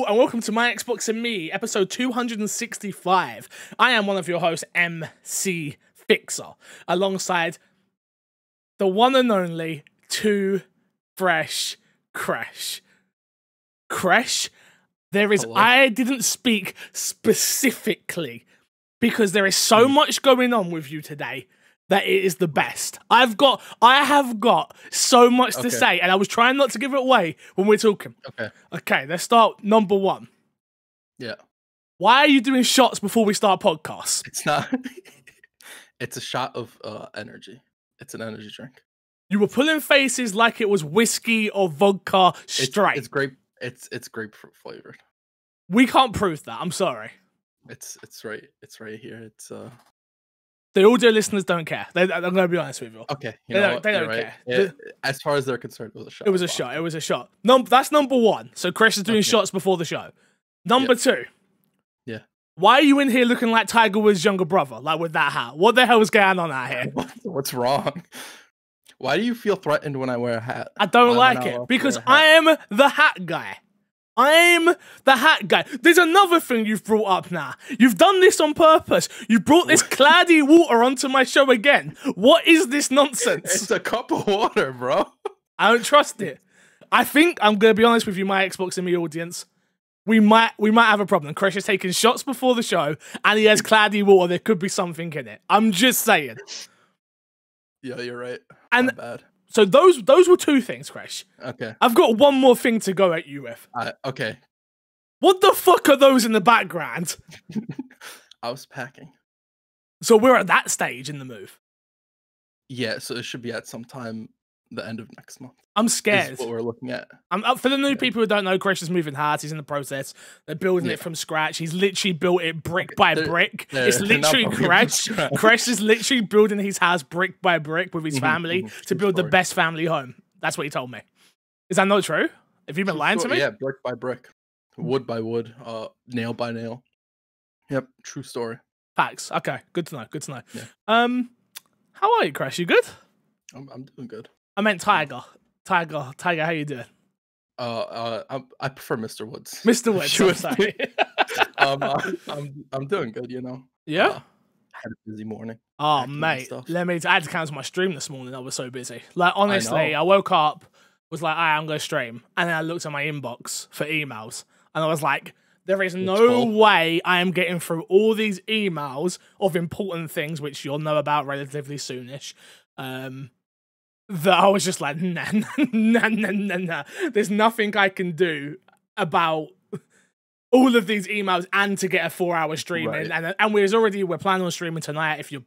Hello and welcome to My Xbox and Me, episode 265. I am one of your hosts, MC Fixer, alongside the one and only Too Fresh Kresh. Kresh, there is. Hello. I didn't speak specifically because there is so much going on with you today that it is the best. I have got so much to say, and I was trying not to give it away when we're talking. Okay, let's start number one. Yeah. Why are you doing shots before we start podcasts? It's not. It's a shot of energy. It's an energy drink. You were pulling faces like it was whiskey or vodka straight. It's grape. It's grapefruit flavored. We can't prove that. I'm sorry. It's right. It's right here. It's The audio listeners don't care. I'm going to be honest with you. Okay. They don't care. As far as they're concerned, it was a shot. It was a shot. It was a shot. That's number one. So Kresh is doing shots before the show. Number two. Yeah. Why are you in here looking like Tiger Woods' younger brother? Like with that hat? What the hell is going on out here? What's wrong? Why do you feel threatened when I wear a hat? I don't like it because I am the hat guy. I'm the hat guy. There's another thing you've brought up now. You've done this on purpose. You brought this cloudy water onto my show again. What is this nonsense? It's a cup of water, bro. I don't trust it. I think, I'm going to be honest with you, my Xbox and Me audience. We might have a problem. Kresh is taking shots before the show and he has cloudy water. There could be something in it. I'm just saying. Yeah, you're right. And not bad. So those were two things, Kresh. Okay. I've got one more thing to go at you with. Okay. What the fuck are those in the background? I was packing. So we're at that stage in the move. Yeah, so it should be at some time the end of next month. I'm scared. Is what we're looking at. I'm up for the new people who don't know. Kresh is moving hard. He's in the process. They're building it from scratch. He's literally built it brick by brick. It's literally Kresh. Kresh is literally building his house brick by brick with his family to build the best family home. That's what he told me. Is that not true? Have you been lying to me? Yeah, brick by brick, wood by wood, nail by nail. Yep, true story. Facts. Okay, good to know. Good to know. Yeah. How are you, Kresh? You good? I'm doing good. I meant Tiger. Tiger, how you doing? I prefer Mr. Woods. Mr. Woods, I'm sorry. I'm doing good, you know. Yeah. Had a busy morning. Oh mate, I had to cancel my stream this morning. I was so busy. Like honestly, I woke up, was like, I'm gonna stream, and then I looked at my inbox for emails, and I was like, there is no way I am getting through all these emails of important things, which you'll know about relatively soonish. That I was just like, nah. There's nothing I can do about all of these emails and to get a 4-hour stream in. And we're planning on streaming tonight. If you're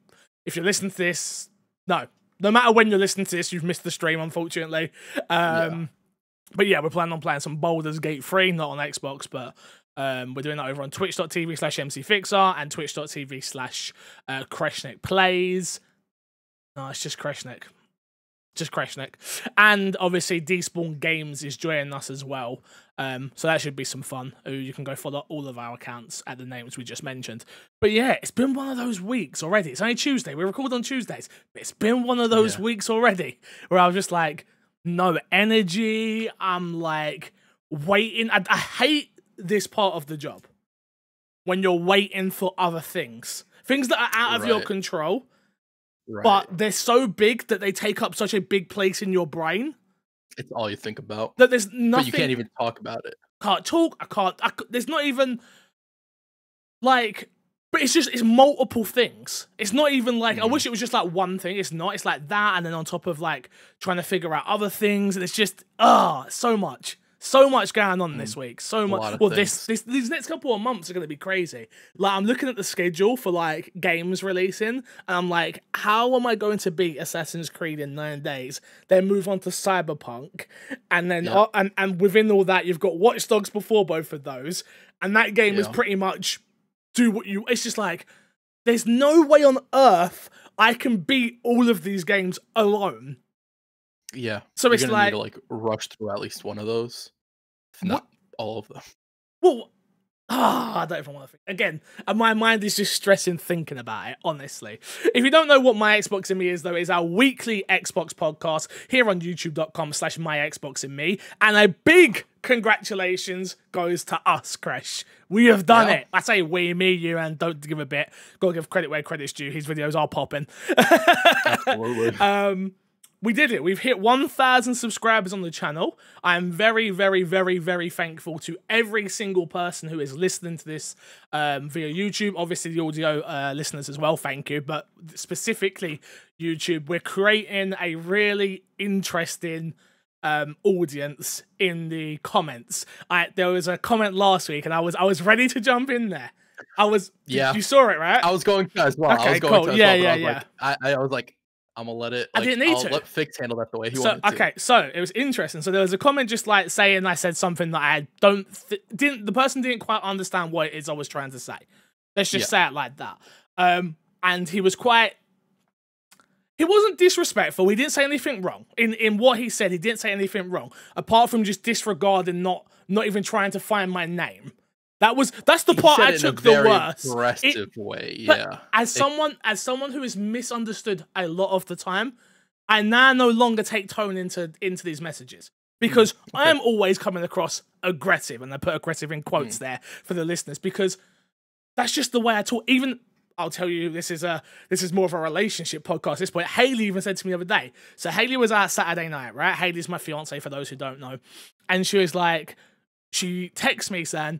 listening to this, no matter when you're listening to this, you've missed the stream, unfortunately. But yeah, we're planning on playing some Baldur's Gate 3, not on Xbox, but we're doing that over on twitch.tv/mcfixer and twitch.tv/Kreshnik No, it's just Kreshnik. Just Kreshnik. And obviously Despawn Games is joining us as well. So that should be some fun. You can go follow all of our accounts at the names we just mentioned. But yeah, it's been one of those weeks already. It's only Tuesday. We record on Tuesdays. But it's been one of those weeks already where I was just like, no energy. I'm like waiting. I hate this part of the job. When you're waiting for other things. Things that are out of your control. But they're so big that they take up such a big place in your brain. It's all you think about. That there's nothing. But you can't even talk about it. Can't talk. I can't. There's not even like. But it's multiple things. It's not even like I wish it was just like one thing. It's not. It's like that, and then on top of like trying to figure out other things, and it's just so much. So much going on this week. So much. Well, these next couple of months are going to be crazy. Like, I'm looking at the schedule for, like, games releasing, and I'm like, how am I going to beat Assassin's Creed in 9 days? Then move on to Cyberpunk, and then and within all that, you've got Watch Dogs before both of those, and that game is pretty much do what you... It's just like, there's no way on earth I can beat all of these games alone. Yeah. So it's like... need to, like, rush through at least one of those. If not all of them. Well, I don't even want to think. Again, my mind is just stressing thinking about it, honestly. If you don't know what My Xbox and Me is, though, it's our weekly Xbox podcast here on youtube.com/myxboxandme. And a big congratulations goes to us, Kresh. We have done it. I say we, me, you, and don't give a bit. Gotta give credit where credit's due. His videos are popping. Absolutely. We did it. We've hit 1,000 subscribers on the channel. I am very, very, very, very thankful to every single person who is listening to this via YouTube. Obviously, the audio listeners as well, thank you. But specifically, YouTube, we're creating a really interesting audience in the comments. There was a comment last week, and I was ready to jump in there. You saw it, right? I was going to as well. Okay, I was going cool. to Yeah. I was like, I'm gonna let it. Like, I didn't need to. Let Fix handle that the way he wanted to. Okay, so it was interesting. So there was a comment just like saying I said something that I the person didn't quite understand what it is I was trying to say. Let's just say it like that. And he was he wasn't disrespectful. He didn't say anything wrong. In what he said, he didn't say anything wrong. Apart from just disregarding, not even trying to find my name. That's the part I took the worst. Aggressive way, yeah. As someone who is misunderstood a lot of the time, I now no longer take tone into these messages because I am always coming across aggressive, and I put aggressive in quotes there for the listeners because that's just the way I talk. Even I'll tell you, this is more of a relationship podcast at this point. Haley even said to me the other day. So Haley was out Saturday night, right? Haley's my fiance for those who don't know, and she was like, she texts me saying,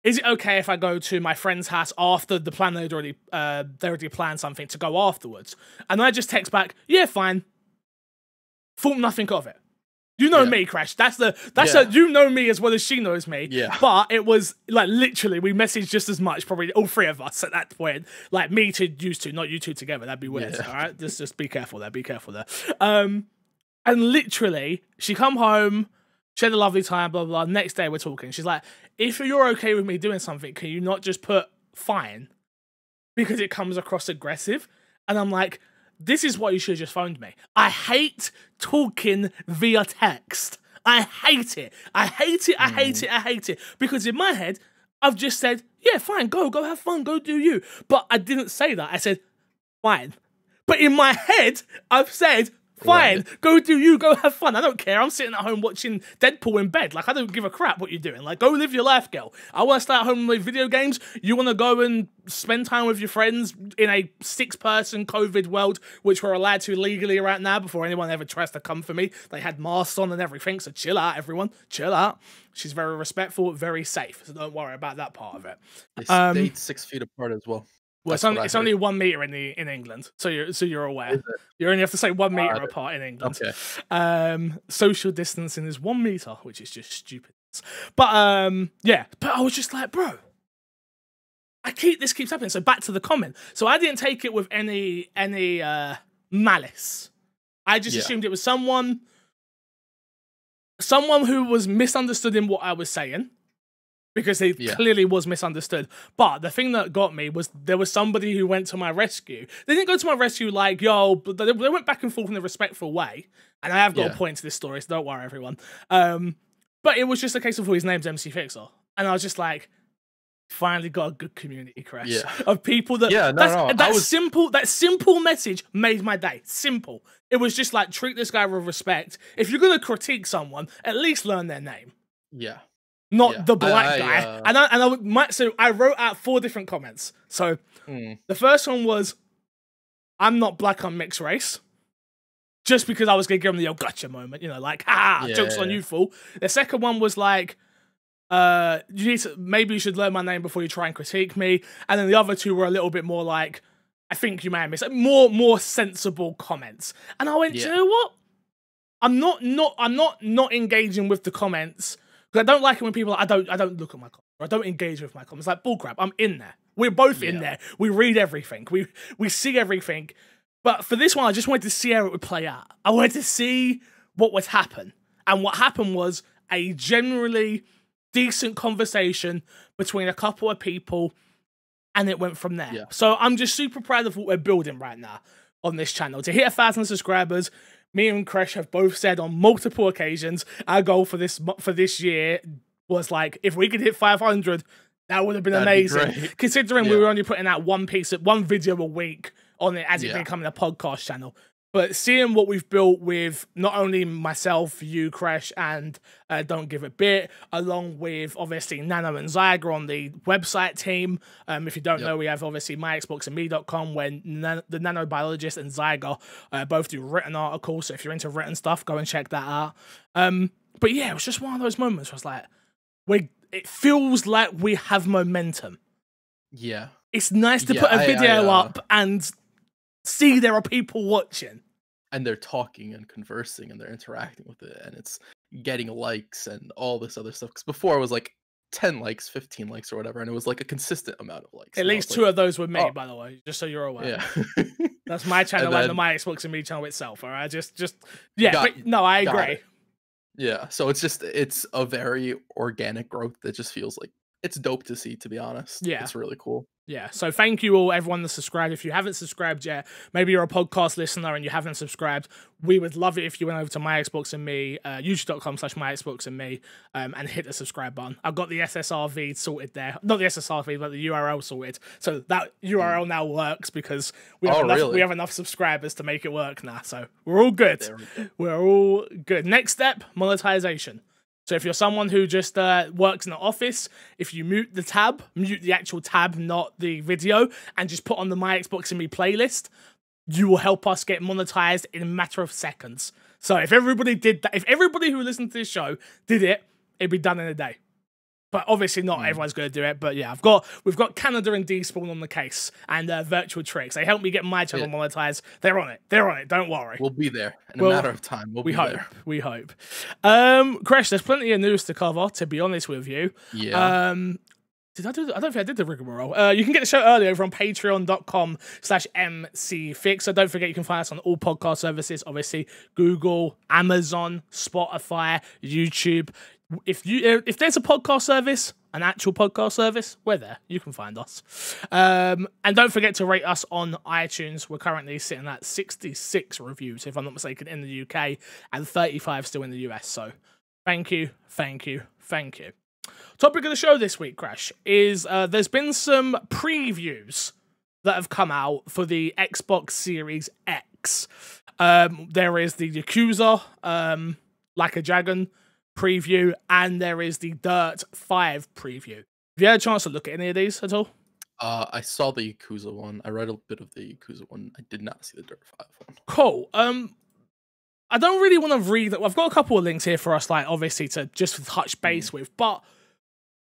is it okay if I go to my friend's house after the plan they already planned something to go afterwards? And I just text back, yeah, fine. Thought nothing of it. You know me, Kresh. That's you know me as well as she knows me. Yeah. But it was like literally we messaged just as much, probably all three of us at that point. Like me to used to, not you two together. That'd be weird. All right, just be careful there. Be careful there. And literally, she come home. She had a lovely time, blah, blah, blah. Next day, we're talking. She's like, if you're okay with me doing something, can you not just put fine? Because it comes across aggressive. And I'm like, this is what you should have just phoned me. I hate talking via text. I hate it. I hate it. I hate it. I hate it. Because in my head, I've just said, yeah, fine, go have fun, go do you. But I didn't say that. I said, fine. But in my head, I've said, fine, go do you, go have fun. I don't care. I'm sitting at home watching Deadpool in bed. Like, I don't give a crap what you're doing. Like, go live your life, girl. I want to stay at home with video games. You want to go and spend time with your friends in a 6-person COVID world, which we're allowed to legally right now before anyone ever tries to come for me. They had masks on and everything, so chill out, everyone. Chill out. She's very respectful, very safe, so don't worry about that part of it. They stayed 6 feet apart as well. Well, it's only 1 meter in England, so you're aware. You only have to say 1 meter apart in England. Okay. Social distancing is 1 meter, which is just stupid. But yeah. But I was just like, bro, this keeps happening. So back to the comment. So I didn't take it with any malice. I just assumed it was someone who was misunderstood in what I was saying. Because they clearly was misunderstood. But the thing that got me was there was somebody who went to my rescue. They didn't go to my rescue like, yo, but they went back and forth in a respectful way. And I have got a point to this story, so don't worry, everyone. But it was just a case of his name's MC Fixer. And I was just like, finally got a good community, Kresh. Of people that... That simple message made my day. Simple. It was just like, treat this guy with respect. If you're going to critique someone, at least learn their name. Yeah. Not the black guy. So I wrote out 4 different comments. So the first one was, I'm not black, I'm mixed race. Just because I was going to give him the gotcha moment, you know, like, joke's on you, fool. The second one was like, maybe you should learn my name before you try and critique me. And then the other 2 were a little bit more like, I think you may have missed it. More sensible comments. And I went, you know what? I'm not engaging with the comments. Because I don't like it when people I don't look at my comments. Or I don't engage with my comments. Like, bullcrap, I'm in there. We're both in there. We read everything. We see everything. But for this one, I just wanted to see how it would play out. I wanted to see what would happen. And what happened was a generally decent conversation between a couple of people, and it went from there. So I'm just super proud of what we're building right now on this channel. To hit 1,000 subscribers, me and Kresh have both said on multiple occasions our goal for this year was like, if we could hit 500, that would have been amazing. Considering we were only putting out one video a week on it as it becoming a podcast channel. But seeing what we've built with not only myself, you, Kresh, and Don't Give a Bit, along with obviously Nano and Zyger on the website team. If you don't know, we have obviously myxboxandme.com, where the nanobiologist and Zyger both do written articles. So if you're into written stuff, go and check that out. But yeah, it was just one of those moments where it's like, it feels like we have momentum. Yeah. It's nice to put a video up and see there are people watching. And they're talking and conversing and they're interacting with it. And it's getting likes and all this other stuff. Because before it was like 10 likes, 15 likes or whatever. And it was like a consistent amount of likes. At least two of those were me, by the way. Just so you're aware. Yeah. That's my channel and the My Xbox and Me channel itself. All right. No, I agree. Yeah. So it's a very organic growth that just feels like it's dope to see, to be honest. Yeah. It's really cool. Yeah, so thank you all, everyone that's subscribed. If you haven't subscribed yet, maybe you're a podcast listener and you haven't subscribed, we would love it if you went over to My Xbox and Me, youtube.com/MyXboxandMe, and hit the subscribe button. I've got the SSRV sorted there. Not the SSRV, but the URL sorted. So that URL now works because we have enough subscribers to make it work now. So we're all good. We're all good. Next step, monetization. So if you're someone who just works in the office, if you mute the actual tab, not the video, and just put on the My Xbox and Me playlist, you will help us get monetized in a matter of seconds. So if everybody did that, if everybody who listened to this show did it, it'd be done in a day. But obviously not everyone's going to do it. But yeah, we've got Canada and Despawn on the case, and Virtual Tricks. They helped me get my channel monetized. They're on it. Don't worry. We'll be there in a matter of time. We hope. Kresh, there's plenty of news to cover, to be honest with you. Yeah. I don't think I did the rigmarole. You can get the show early over on patreon.com/mcfix. So don't forget, you can find us on all podcast services, obviously Google, Amazon, Spotify, YouTube. If there's a podcast service, an actual podcast service, we're there. You can find us. And don't forget to rate us on iTunes. We're currently sitting at 66 reviews, if I'm not mistaken, in the UK, and 35 still in the US. So thank you. Topic of the show this week, Kresh, is there's been some previews that have come out for the Xbox Series X. There is the Yakuza, Like a Dragon preview, and there is the Dirt 5 preview. Have you had a chance to look at any of these at all? I saw the Yakuza one. I read a bit of the Yakuza one. I did not see the Dirt 5 one. Cool. I don't really want to read that. I've got a couple of links here for us, like obviously to just touch base with, but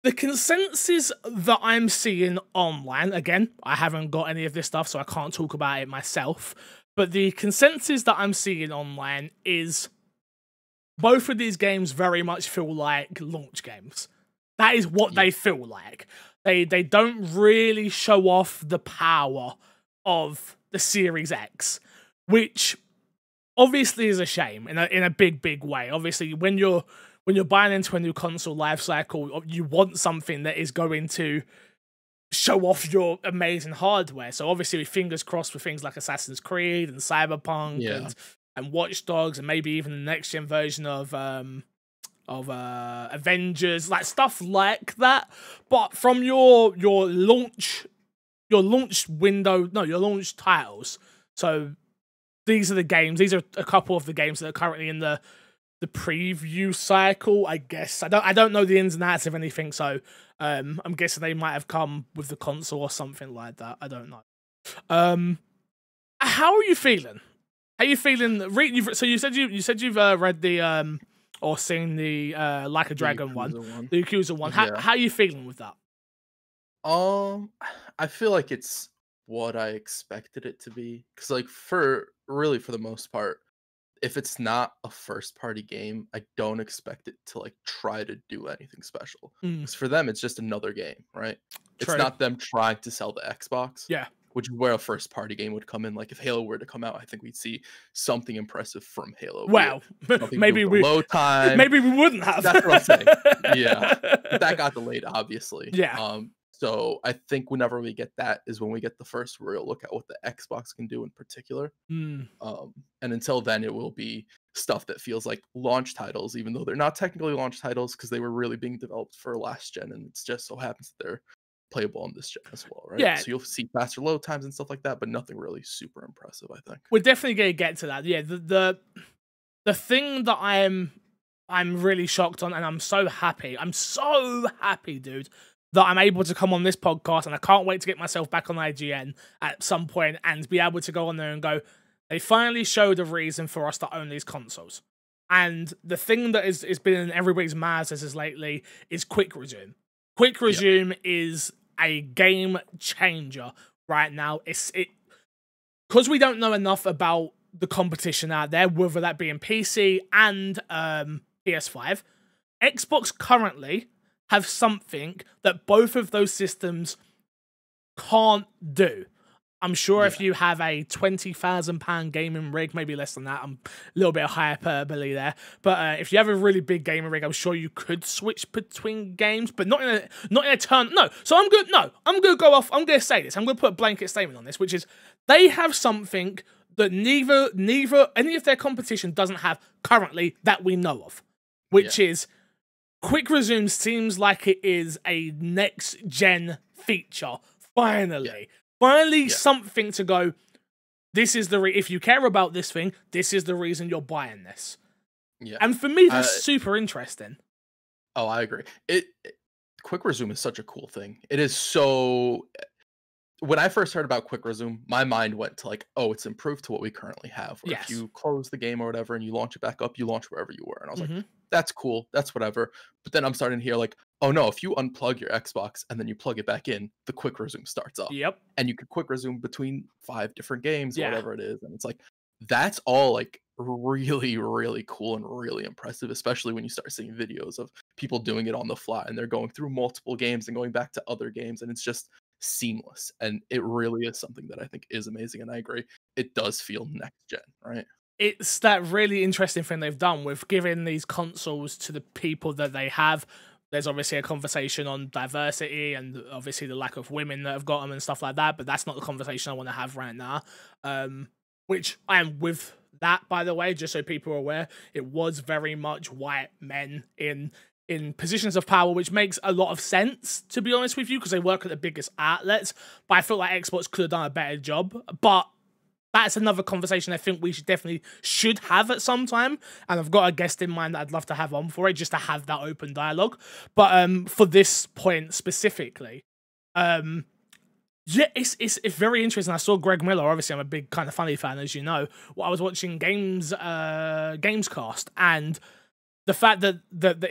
the consensus that I'm seeing online, again, I haven't got any of this stuff, so I can't talk about it myself, but the consensus that I'm seeing online is both of these games very much feel like launch games. That is what they feel like. They don't really show off the power of the Series X, which obviously is a shame in a big way. Obviously, when you're buying into a new console life cycle, you want something that is going to show off your amazing hardware. So obviously, fingers crossed for things like Assassin's Creed and Cyberpunk and Watch Dogs, and maybe even the next gen version of Avengers, like stuff like that. But from your launch titles. So these are the games. These are a couple of the games that are currently in the preview cycle, I guess. I don't know the ins and outs of anything, so I'm guessing they might have come with the console or something like that. I don't know. How are you feeling? How are you feeling? So you said you've read the or seen the Like a Dragon one, the Yakuza one. How are you feeling with that? I feel like it's what I expected it to be, because like for the most part, if it's not a first party game, I don't expect it to like try to do anything special. Because for them, it's just another game, right? True. It's not them trying to sell the Xbox. Yeah. Which is where a first party game would come in. Like if Halo were to come out, I think we'd see something impressive from Halo. Wow. Maybe we wouldn't have. That's what I'm saying. Yeah. But that got delayed, obviously. Yeah. So I think whenever we get that is when we get the first real look at what the Xbox can do in particular. And until then, it will be stuff that feels like launch titles, even though they're not technically launch titles because they were really being developed for last gen, and it just so happens that they're playable on this gen as well, right? Yeah. So you'll see faster load times and stuff like that, but nothing really super impressive, I think. We're definitely gonna get to that. Yeah, the thing that I'm really shocked on, and I'm so happy, dude, that I'm able to come on this podcast, and I can't wait to get myself back on IGN at some point and be able to go on there and go, they finally showed a reason for us to own these consoles. And the thing that is been in everybody's mouths as lately is Quick Resume. Quick Resume is a game changer right now. Because we don't know enough about the competition out there, whether that be in PC and PS5. Xbox currently have something that both of those systems can't do. I'm sure if you have a £20,000 gaming rig, maybe less than that, I'm a little bit of hyperbole there. But if you have a really big gaming rig, I'm sure you could switch between games, but not in a turn. No, so I'm good. No, I'm gonna go off. I'm gonna say this. I'm gonna put a blanket statement on this, which is they have something that neither any of their competition doesn't have currently that we know of, which is Quick Resume seems like it is a next gen feature. Finally, something to go, this is if you care about this thing, this is the reason you're buying this. Yeah. And for me, that's super interesting. Oh, I agree. Quick Resume is such a cool thing. It is so... When I first heard about Quick Resume, my mind went to like, oh, it's improved to what we currently have. Where if you close the game or whatever and you launch it back up, you launch wherever you were. And I was like, that's cool. That's whatever. But then I'm starting to hear like, oh no, if you unplug your Xbox and then you plug it back in, the Quick Resume starts up. Yep. And you can Quick Resume between 5 different games or whatever it is. And it's like, that's all like really, really cool and really impressive, especially when you start seeing videos of people doing it on the fly and they're going through multiple games and going back to other games. And it's just seamless. And it really is something that I think is amazing. And I agree. It does feel next gen, right? It's that really interesting thing they've done with giving these consoles to the people that they have. There's obviously a conversation on diversity and obviously the lack of women that have got them and stuff like that, but that's not the conversation I want to have right now. Which I am with that, by the way, just so people are aware. It was very much white men in positions of power, which makes a lot of sense, to be honest with you, because they work at the biggest outlets. But I feel like Xbox could have done a better job. But that's another conversation I think we should have at some time. And I've got a guest in mind that I'd love to have on for it, just to have that open dialogue. But for this point specifically, it's very interesting. I saw Greg Miller. Obviously, I'm a big kind of funny fan, as you know. Well, I was watching Gamescast, and the fact that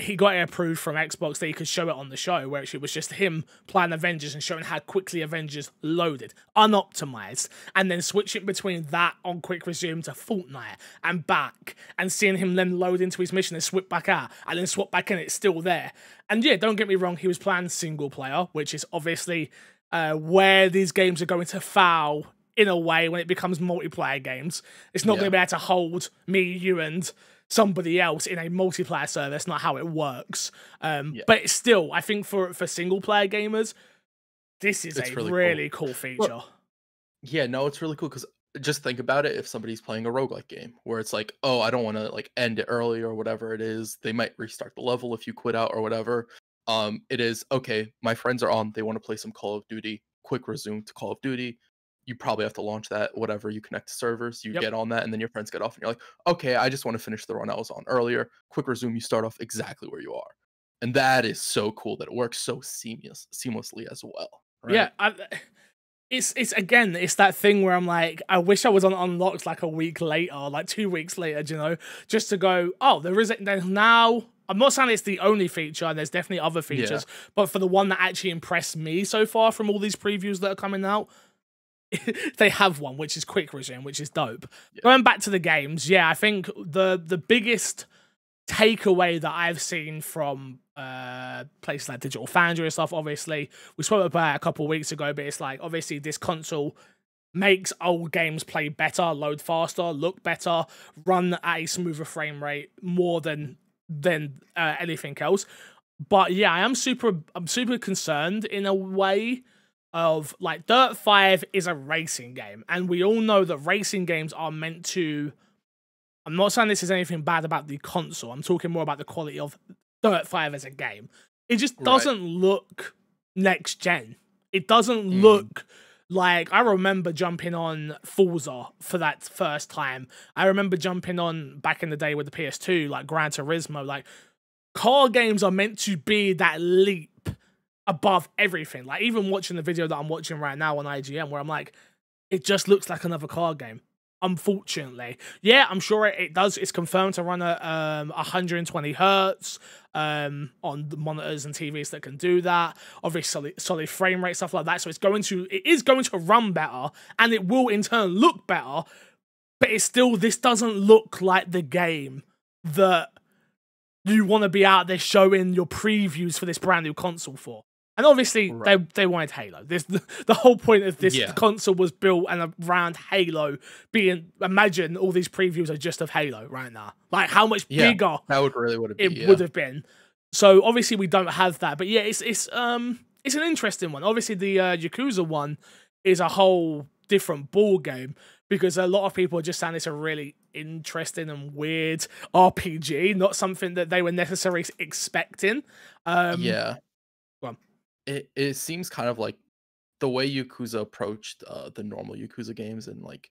he got it approved from Xbox that he could show it on the show, where it was just him playing Avengers and showing how quickly Avengers loaded, unoptimized, and then switching between that on Quick Resume to Fortnite and back, and seeing him then load into his mission and swap back out, and then swap back in, it's still there. And yeah, don't get me wrong, he was playing single player, which is obviously where these games are going to foul in a way when it becomes multiplayer games. It's not going to be able to hold me, you, and somebody else in a multiplayer server. That's not how it works. But it's still, I think for single player gamers, this is a really cool feature. Well, yeah, no, it's really cool because just think about it. If somebody's playing a roguelike game where it's like, oh, I don't want to like end it early or whatever it is, they might restart the level if you quit out or whatever. It is okay. My friends are on. They want to play some Call of Duty. Quick Resume to Call of Duty. You probably have to launch that, whatever, you connect to servers, you get on that, and then your friends get off, and you're like, okay, I just want to finish the run I was on earlier. Quick Resume, you start off exactly where you are. And that is so cool that it works so seamlessly as well. Right? Yeah, it's again, it's that thing where I'm like, I wish I was on Unlocked like a week later, like 2 weeks later, you know, just to go, oh, there's now. I'm not saying it's the only feature, and there's definitely other features, but for the one that actually impressed me so far from all these previews that are coming out, they have one, which is Quick Resume, which is dope. Going back to the games, I think the biggest takeaway that I've seen from places like Digital Foundry and stuff, obviously, we spoke about it a couple of weeks ago, but it's like, obviously, this console makes old games play better, load faster, look better, run at a smoother frame rate more than anything else. But yeah, I'm super concerned in a way of like Dirt 5 is a racing game, and we all know that racing games are meant to, I'm not saying this is anything bad about the console, I'm talking more about the quality of Dirt 5 as a game. It just doesn't look next gen. It doesn't look like, I remember jumping on Forza for that first time. I remember jumping on back in the day with the PS2, like Gran Turismo. Like, car games are meant to be that leap above everything. Like, even watching the video that I'm watching right now on IGN, where I'm like, it just looks like another car game. Unfortunately, yeah, I'm sure it does. It's confirmed to run at 120 hertz on the monitors and TVs that can do that. Obviously, solid frame rate, stuff like that. So it is going to run better, and it will in turn look better. But it's still, this doesn't look like the game that you want to be out there showing your previews for this brand new console for. And obviously, they wanted Halo. The whole point of this console was built and around Halo being... Imagine all these previews are just of Halo right now. Like, how much bigger that would have been. So, obviously, we don't have that. But yeah, it's an interesting one. Obviously, the Yakuza one is a whole different ball game, because a lot of people are just saying it's a really interesting and weird RPG, not something that they were necessarily expecting. It seems kind of like the way Yakuza approached the normal Yakuza games, and like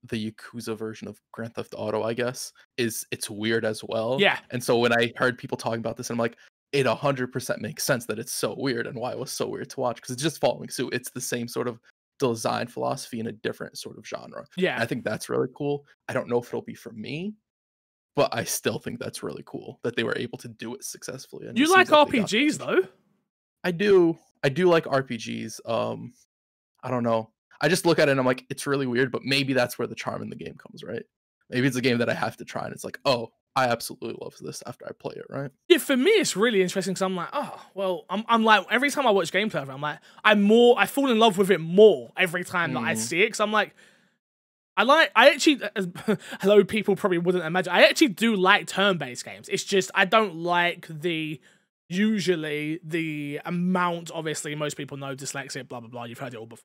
the Yakuza version of Grand Theft Auto, I guess, it's weird as well. Yeah. And so when I heard people talking about this, I'm like, it 100% makes sense that it's so weird and why it was so weird to watch, because it's just following suit. It's the same sort of design philosophy in a different sort of genre. Yeah. I think that's really cool. I don't know if it'll be for me, but I still think that's really cool that they were able to do it successfully. And you like RPGs though? I do like RPGs. I don't know. I just look at it and I'm like, it's really weird, but maybe that's where the charm in the game comes, right? Maybe it's a game that I have to try, and it's like, oh, I absolutely love this after I play it, right? Yeah, for me, it's really interesting, because I'm like, oh, well, I'm like, every time I watch gameplay of it, I'm like, I fall in love with it more every time that I see it, because I'm like, I actually, hello, people probably wouldn't imagine, I actually do like turn-based games. It's just, I don't like usually the amount, obviously, most people know dyslexia, blah, blah, blah, you've heard it all before.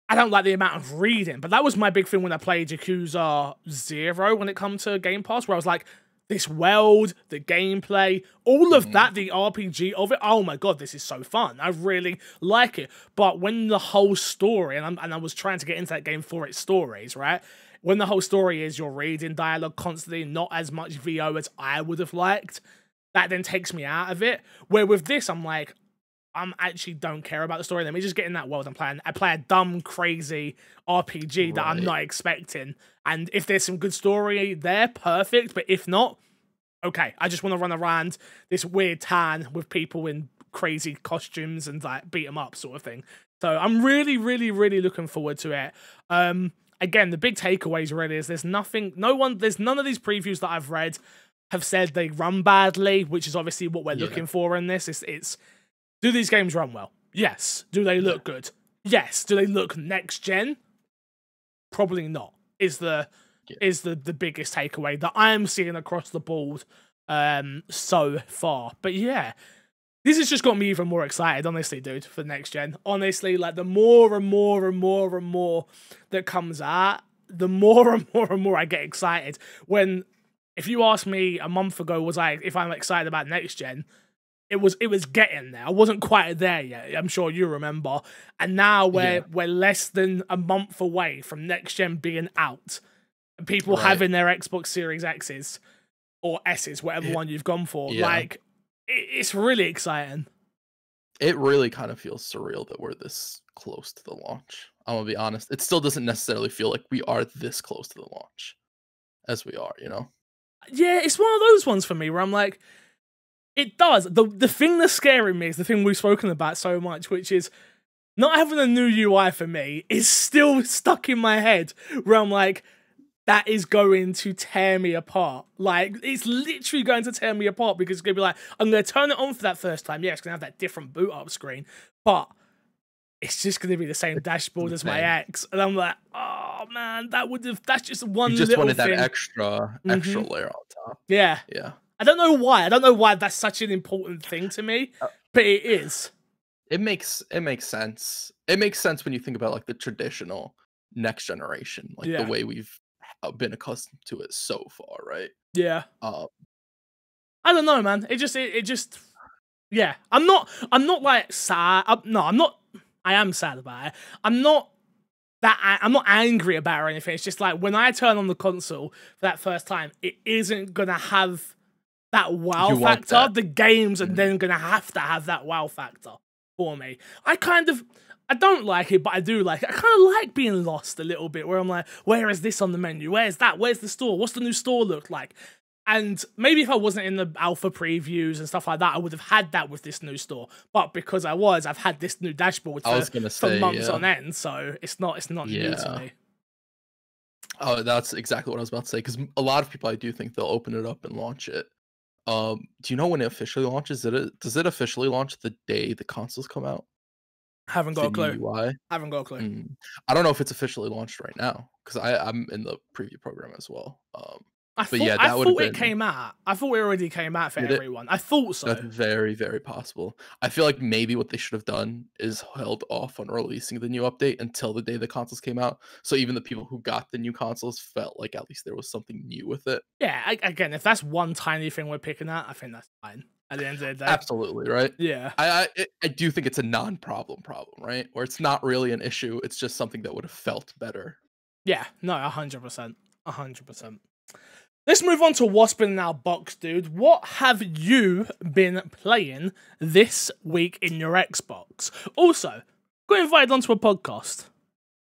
I don't like the amount of reading, but that was my big thing when I played Yakuza 0 when it comes to Game Pass, where I was like, this world, the gameplay, all of that, the RPG of it, oh my god, this is so fun. I really like it. But when the whole story, and I was trying to get into that game for its stories, right? When the whole story is you're reading dialogue constantly, not as much VO as I would have liked, that then takes me out of it. Where with this, I'm like, I actually don't care about the story. Let me just get in that world and I play a dumb, crazy RPG that I'm not expecting. And if there's some good story there, perfect. But if not, okay. I just want to run around this weird town with people in crazy costumes and like beat them up sort of thing. So I'm really, really, really looking forward to it. Again, the big takeaways really is there's none of these previews that I've read have said they run badly, which is obviously what we're looking for in this. It's do these games run well? Yes. Do they look good? Yes. Do they look next gen? Probably not. Is the biggest takeaway that I'm seeing across the board so far. But yeah, this has just got me even more excited, honestly, dude, for next gen. Honestly, like the more and more and more and more that comes out, the more and more and more I get excited. If you asked me a month ago, if I'm excited about next gen, it was getting there. I wasn't quite there yet. I'm sure you remember. And now we're less than a month away from next gen being out, and people having their Xbox Series X's or S's, whatever one you've gone for. Yeah. Like, it's really exciting. It really kind of feels surreal that we're this close to the launch. I'm gonna be honest. It still doesn't necessarily feel like we are this close to the launch as we are, you know? Yeah, it's one of those ones for me where I'm like, it does. The thing that's scaring me is the thing we've spoken about so much, which is not having a new UI for me is still stuck in my head, where I'm like, that is going to tear me apart. Like, it's literally going to tear me apart, because it's going to be like, I'm going to turn it on for that first time. Yeah, it's going to have that different boot up screen, but it's just going to be the same dashboard as my ex. And I'm like, oh man, that's just one little thing. You just wanted that extra layer on top. Yeah. Yeah. I don't know why. I don't know why that's such an important thing to me, but it is. It makes sense. It makes sense when you think about like the traditional next generation, like the way we've been accustomed to it so far, right? Yeah. I don't know, man. It just Yeah, I'm not like sad. I'm not. I am sad about it. I'm not angry about it or anything. It's just like when I turn on the console for that first time, it isn't gonna have that wow factor. The games are then gonna have to have that wow factor for me. I don't like it, but I do like it. I kind of like being lost a little bit, where I'm like, where is this on the menu? Where's that? Where's the store? What's the new store look like? And maybe if I wasn't in the alpha previews and stuff like that, I would have had that with this new store. But because I've had this new dashboard for months on end, so it's not new to me. Oh, that's exactly what I was about to say, because a lot of people, I do think they'll open it up and launch it. Do you know when it officially launches? Does it officially launch the day the consoles come out? Haven't got a clue. UI? Haven't got a clue. I don't know if it's officially launched right now, because I'm in the preview program as well. I thought it came out. I thought it already came out for everyone. I thought so. That's very, very possible. I feel like maybe what they should have done is held off on releasing the new update until the day the consoles came out. So even the people who got the new consoles felt like at least there was something new with it. Yeah, again, if that's one tiny thing we're picking at, I think that's fine. At the end of the day. Absolutely, right? Yeah. I do think it's a non-problem, right? Where it's not really an issue. It's just something that would have felt better. Yeah, no, 100%. 100%. Let's move on to what's been in our box, dude. What have you been playing this week in your Xbox? Also, got invited onto a podcast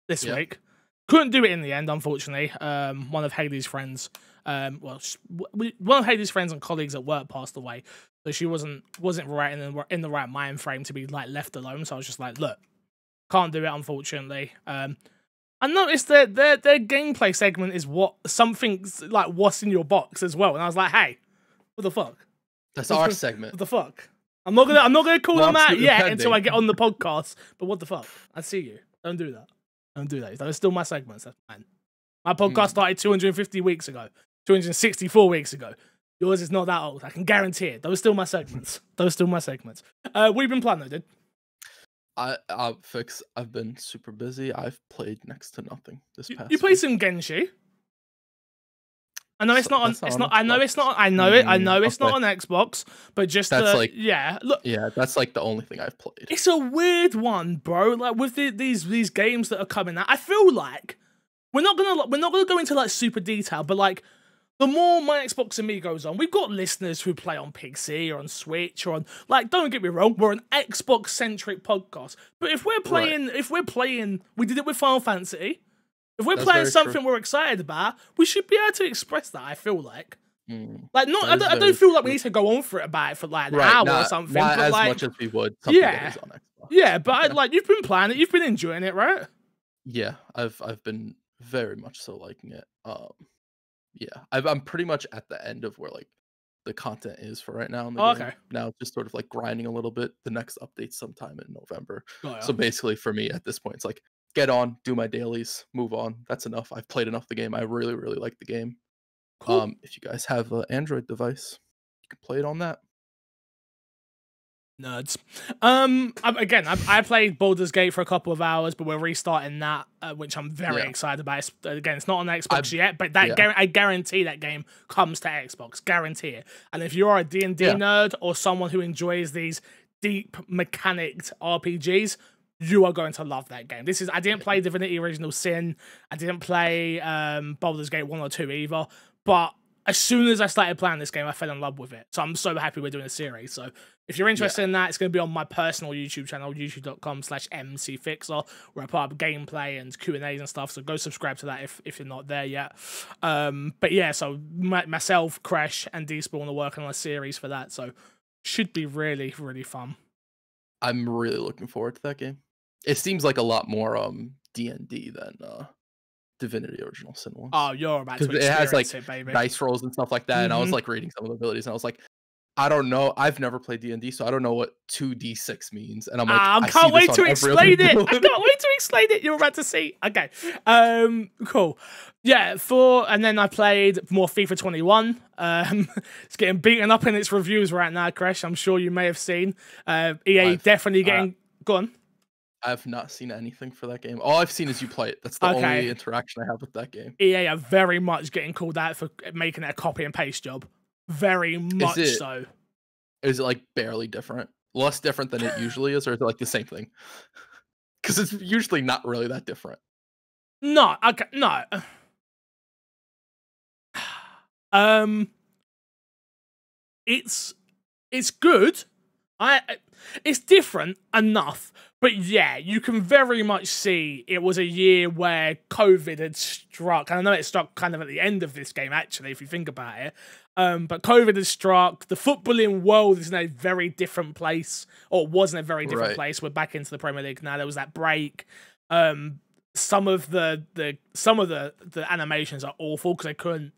this week. Couldn't do it in the end, unfortunately. One of Haley's friends, one of Haley's friends and colleagues at work passed away, so she wasn't right in the right mind frame to be like left alone. So I was just like, look, can't do it, unfortunately. I noticed that their gameplay segment is something's like what's in your box as well, and I was like, hey, what the fuck? That's our segment. What the fuck? I'm not gonna call them out yet until I get on the podcast. But what the fuck? I see you. Don't do that. Don't do that. Those are still my segments. That's fine. My podcast started 250 weeks ago, 264 weeks ago. Yours is not that old. I can guarantee it. Those are still my segments. What have you been playing though, dude? I've been super busy. I've played next to nothing this past. You played some Genshi. I know it's not on. It's not. I know it's not. I know it. I know it's not on Xbox. But just look. Yeah, that's like the only thing I've played. It's a weird one, bro. Like with these games that are coming out, I feel like we're not gonna go into like super detail, but like the more my Xbox and me goes on, we've got listeners who play on PC or on Switch or on, like, don't get me wrong, we're an Xbox-centric podcast. But if we're playing, we did it with Final Fantasy. If we're playing something we're excited about, we should be able to express that, I feel like. Like, I don't feel like we need to go on for it for like an hour or something. Not but as like, much as we would something that is on Xbox. Yeah, but like, you've been playing it, you've been enjoying it, right? Yeah, I've been very much so liking it. Yeah, I'm pretty much at the end of where like the content is for right now in the game. Okay. Now it's just sort of like grinding a little bit. The next update's sometime in November. Oh, yeah. So basically for me at this point, it's like get on, do my dailies, move on. That's enough. I've played enough of the game. I really, really like the game. Cool. If you guys have an Android device, you can play it on that. Nerds. I played Baldur's Gate for a couple of hours, but we're restarting that, which I'm very excited about. It's not on Xbox yet, but I guarantee that game comes to Xbox. Guarantee it. And if you're a D&D nerd or someone who enjoys these deep mechanicked RPGs, you are going to love that game. I didn't play Divinity Original Sin. I didn't play Baldur's Gate 1 or 2 either, but as soon as I started playing this game, I fell in love with it. So I'm so happy we're doing a series. So if you're interested in that, it's going to be on my personal YouTube channel, youtube.com/mcfixer, where I put up gameplay and Q&As and stuff. So go subscribe to that if you're not there yet. But yeah, so myself, Kresh, and D-Spawn are working on a series for that. So should be really, really fun. I'm really looking forward to that game. It seems like a lot more D&D than Divinity Original Sin ones. Oh, you're about to experience it has like baby. dice rolls and stuff like that. And I was like reading some of the abilities, and I was like, I don't know. I've never played D&D, so I don't know what 2d6 means. And I'm like, I can't wait to explain it. I can't wait to explain it. You're about to see. Okay. Cool. Yeah. And then I played more FIFA 21. It's getting beaten up in its reviews right now, Kresh. I'm sure you may have seen. EA definitely getting. Go on. I've not seen anything for that game. All I've seen is you play it. That's the only interaction I have with that game. EA are very much getting called out for making it a copy and paste job. Very much so. Is it like barely different? less different than it usually is, or is it like the same thing? Because it's usually not really that different. No, okay, no. It's good. It's different enough, but yeah, you can very much see it was a year where COVID had struck. And I know it struck kind of at the end of this game, actually, if you think about it. But COVID has struck. The footballing world is in a very different place, or was in a very different place. We're back into the Premier League now. There was that break. Some of the animations are awful because they couldn't,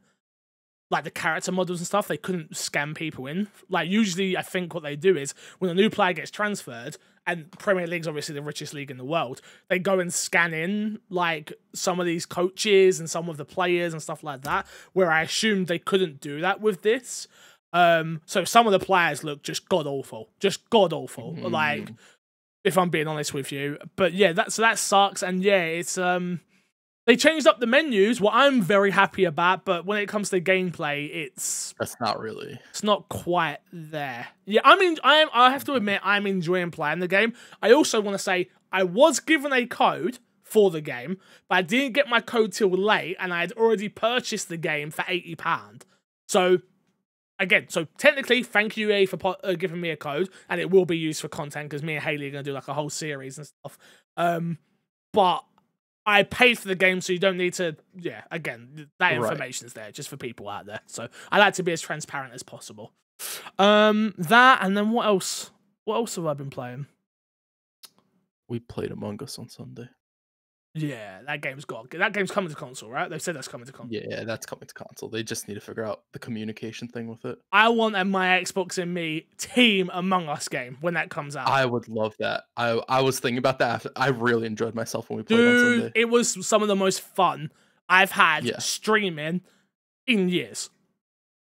like the character models and stuff, they couldn't scan people in. Like usually I think what they do is when a new player gets transferred, and Premier League's obviously the richest league in the world, they go and scan in like some of these coaches and some of the players and stuff like that, where I assumed they couldn't do that with this. So some of the players look just god-awful. Just god-awful. Like, if I'm being honest with you. But yeah, that sucks. And yeah, it's they changed up the menus, what I'm very happy about, but when it comes to gameplay, that's not really. It's not quite there. Yeah, I mean, I have to admit, I'm enjoying playing the game. I also want to say I was given a code for the game, but I didn't get my code till late, and I had already purchased the game for £80. So again, so technically, thank you, EA, for giving me a code, and it will be used for content because me and Haley are going to do like a whole series and stuff. But I paid for the game, so you don't need to. Yeah, again, that information is there just for people out there. So I like to be as transparent as possible. That, and then what else? What else have I been playing? We played Among Us on Sunday. Yeah, that game's coming to console, right? They've said that's coming to console. Yeah, that's coming to console. They just need to figure out the communication thing with it. I want a My Xbox and Me team Among Us game when that comes out. I would love that. I was thinking about that. I really enjoyed myself when we played on Sunday. It was some of the most fun I've had streaming in years.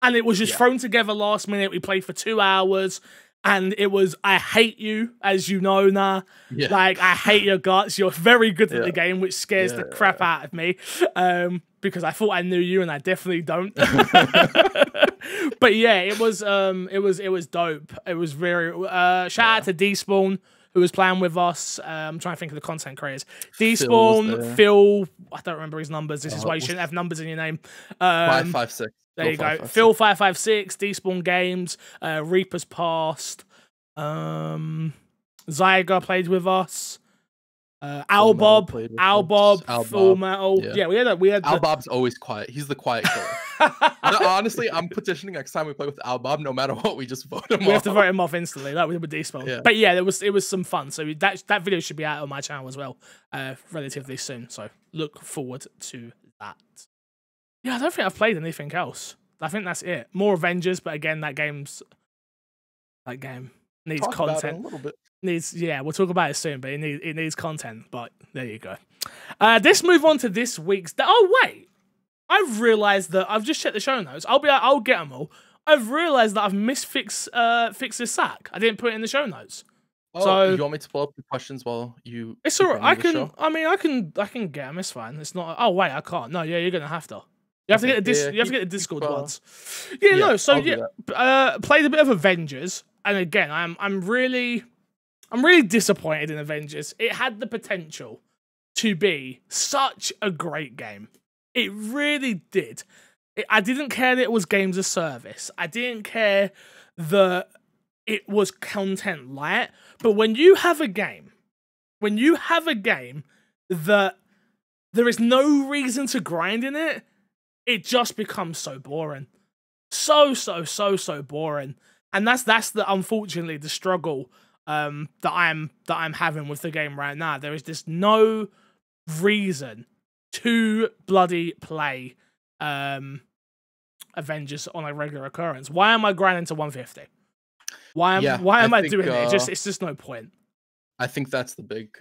And it was just thrown together last minute. We played for 2 hours. And it was, I hate you, as you know now. Yeah. Like, I hate your guts. You're very good at the game, which scares the crap out of me. Because I thought I knew you, and I definitely don't. But yeah, it was dope. It was very shout out to Despawn, who was playing with us. I'm trying to think of the content creators. Despawn, Phil, I don't remember his numbers. This is why you shouldn't have numbers in your name. 556. There you go. Phil 556, Despawn Games, Reaper's Past, Zyga played with us, Albob, Full Metal. Yeah, we had. Albob's always quiet. He's the quiet killer. Honestly, I'm petitioning next time we play with Albob. No matter what, we just vote him off. We have to vote him off instantly, like we did with Despawn. Yeah. But yeah, it was some fun. So that video should be out on my channel as well, relatively soon. So look forward to that. Yeah, I don't think I've played anything else. I think that's it. More Avengers, but again, that game needs content. A little bit. We'll talk about it soon, but it needs content. But there you go. Let's move on to this week's. Oh wait, I've realised that I've just checked the show notes. I'll get them all. I've realised that I've misfixed Fix's sack. I didn't put it in the show notes. Oh, so you want me to pull up the questions while you? It's alright. I can get them. It's fine. It's not. Oh wait, I can't. No, yeah, you're gonna have to. You have to get the Discord ones. Yeah, no. So played a bit of Avengers, and again, I'm really disappointed in Avengers. It had the potential to be such a great game. It really did. I didn't care that it was games of service. I didn't care that it was content light. But when you have a game that there is no reason to grind in it, it just becomes so boring. So boring. And that's unfortunately the struggle that I'm having with the game right now. There is just no reason to bloody play Avengers on a regular occurrence. Why am I grinding to 150? Why am I doing it? It's just no point. I think that's the big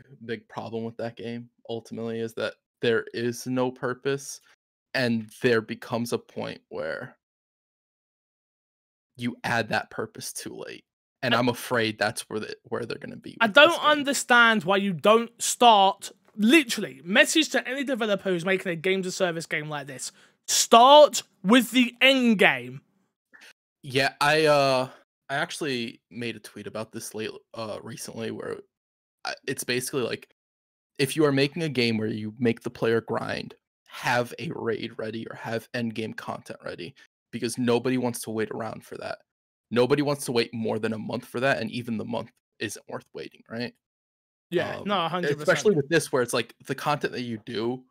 problem with that game, ultimately, is that there is no purpose. And there becomes a point where you add that purpose too late. And I'm afraid that's where they're going to be. I don't understand why you don't start, literally, message to any developer who's making a games of service game like this. Start with the end game. Yeah, I actually made a tweet about this recently, where it's basically like, if you are making a game where you make the player grind, have a raid ready or have end game content ready, because nobody wants to wait around for that. Nobody wants to wait more than a month for that, and even the month isn't worth waiting, right? Yeah, no, 100%. Especially with this, where it's like the content that you do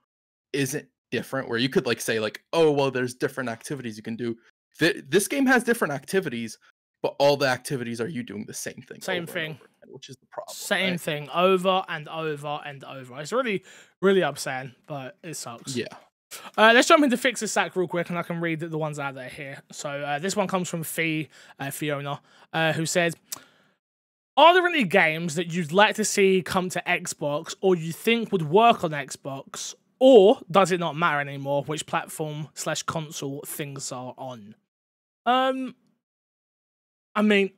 isn't different, where you could like say like, oh well, there's different activities you can do. This game has different activities, but all the activities are you doing the same thing, same thing, and over again, which is the problem. Same right? thing over and over and over. It's really, really upsetting, but it sucks. Yeah. Let's jump into Fix the Sack real quick, and I can read the ones out there here. So this one comes from Fiona, who says, are there any games that you'd like to see come to Xbox, or you think would work on Xbox, or does it not matter anymore which platform/console things are on? I mean,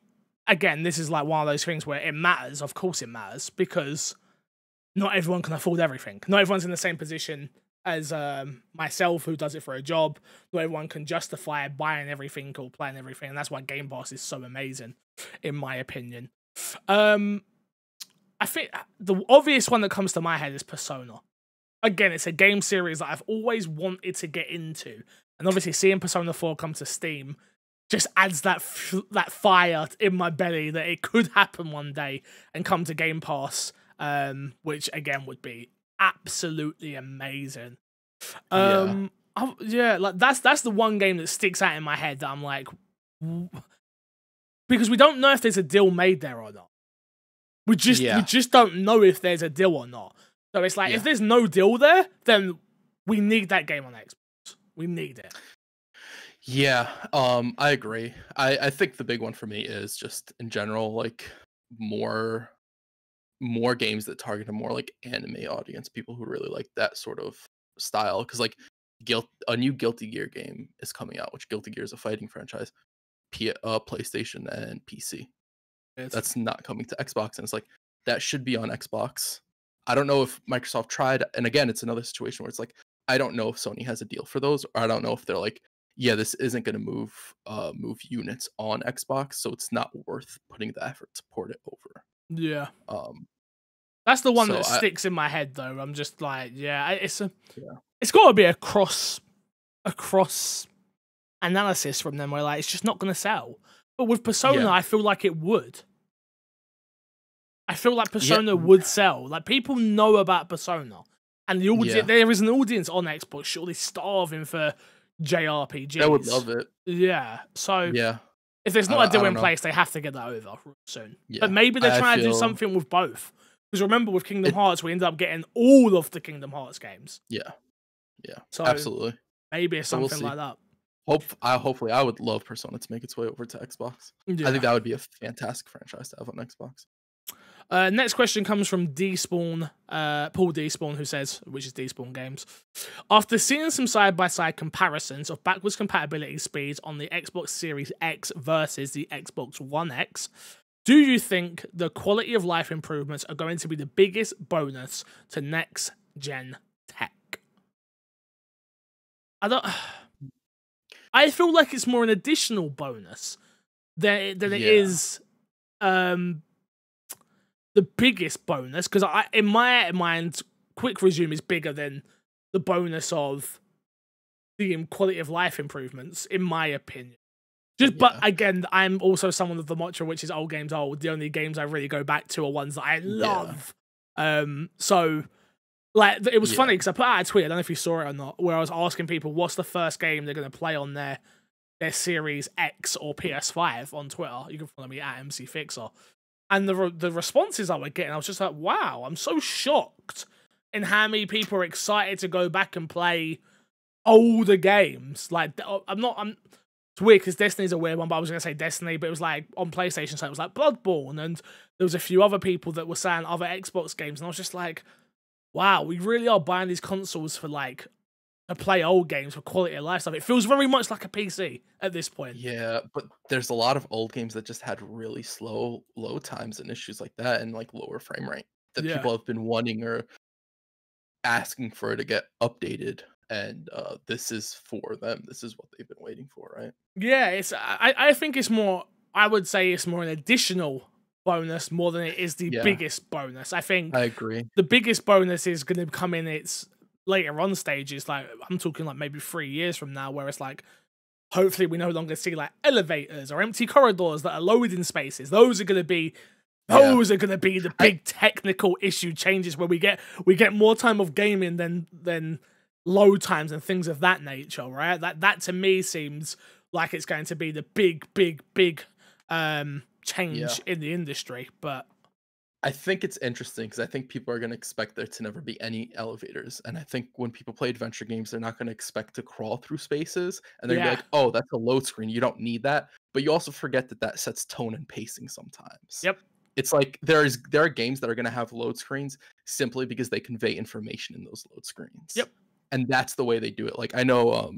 again, this is like one of those things where it matters. Of course it matters, because not everyone can afford everything. Not everyone's in the same position as myself, who does it for a job. Not everyone can justify buying everything or playing everything, and that's why Game Pass is so amazing, in my opinion. I think the obvious one that comes to my head is Persona. Again, it's a game series that I've always wanted to get into, and obviously seeing Persona 4 come to Steam just adds that fire in my belly that it could happen one day and come to Game Pass, which again would be absolutely amazing. Yeah, like that's the one game that sticks out in my head that I'm like, because we don't know if there's a deal made there or not. We just don't know if there's a deal or not. So it's like, if there's no deal there, then we need that game on Xbox. We need it. Yeah, I agree. I think the big one for me is just in general, like more games that target a more like anime audience, people who really like that sort of style. Because like a new Guilty Gear game is coming out, which Guilty Gear is a fighting franchise, PlayStation and PC. That's not coming to Xbox, and it's like, that should be on Xbox. I don't know if Microsoft tried, and again, it's another situation where it's like, I don't know if Sony has a deal for those, or I don't know if they're like, yeah, this isn't going to move units on Xbox, so it's not worth putting the effort to port it over. Yeah. That's the one that sticks in my head, though. I'm just like, it's got to be a cross analysis from them where like it's just not going to sell. But with Persona, I feel like it would. I feel like Persona would sell. Like, people know about Persona, and the audience, there is an audience on Xbox surely starving for JRPGs. I would love it. Yeah. So if there's not a deal in place, they have to get that over soon. Yeah. But maybe they're trying to do something with both. Because remember, with Kingdom Hearts, we ended up getting all of the Kingdom Hearts games. Yeah. So absolutely. Maybe it's something like that. Hopefully, I would love Persona to make its way over to Xbox. I think that would be a fantastic franchise to have on Xbox. Next question comes from Despawn, Paul Despawn, who says, which is Despawn Games. After seeing some side-by-side comparisons of backwards compatibility speeds on the Xbox Series X versus the Xbox One X, do you think the quality of life improvements are going to be the biggest bonus to next-gen tech? I feel like it's more an additional bonus than it is the biggest bonus, because in my mind, Quick Resume is bigger than the bonus of the quality of life improvements, in my opinion. But again, I'm also someone of the mantra, which is old games old. The only games I really go back to are ones that I love. So, like, it was funny because I put out a tweet, I don't know if you saw it or not, where I was asking people what's the first game they're going to play on their Series X or PS5 on Twitter. You can follow me at MCFixer. And the responses I was getting, I was just like, wow, I'm so shocked in how many people are excited to go back and play older games. Like, it's weird because Destiny's a weird one, but I was going to say Destiny, but it was like on PlayStation, so it was like Bloodborne, and there was a few other people that were saying other Xbox games, and I was just like, wow, we really are buying these consoles for like, to play old games for quality of life stuff. It feels very much like a PC at this point. Yeah, but there's a lot of old games that just had really slow load times and issues like that, and like lower frame rate that people have been wanting or asking for to get updated. And this is for them. This is what they've been waiting for, right? Yeah, I think it's more I would say it's more an additional bonus more than it is the Yeah. biggest bonus. I think I agree. the biggest bonus is going to come in its later on stages. Like, I'm talking like maybe 3 years from now, where it's like, hopefully we no longer see like elevators or empty corridors that are loading spaces. Those are going to be the big technical issue changes where we get more time of gaming than load times and things of that nature, right? That to me seems like it's going to be the big change in the industry. But I think it's interesting because I think people are going to expect there to never be any elevators. And I think when people play adventure games, they're not going to expect to crawl through spaces. And they're going to be like, oh, that's a load screen. You don't need that. But you also forget that sets tone and pacing sometimes. Yep. It's like there are games that are going to have load screens simply because they convey information in those load screens. Yep. And that's the way they do it. Like, I know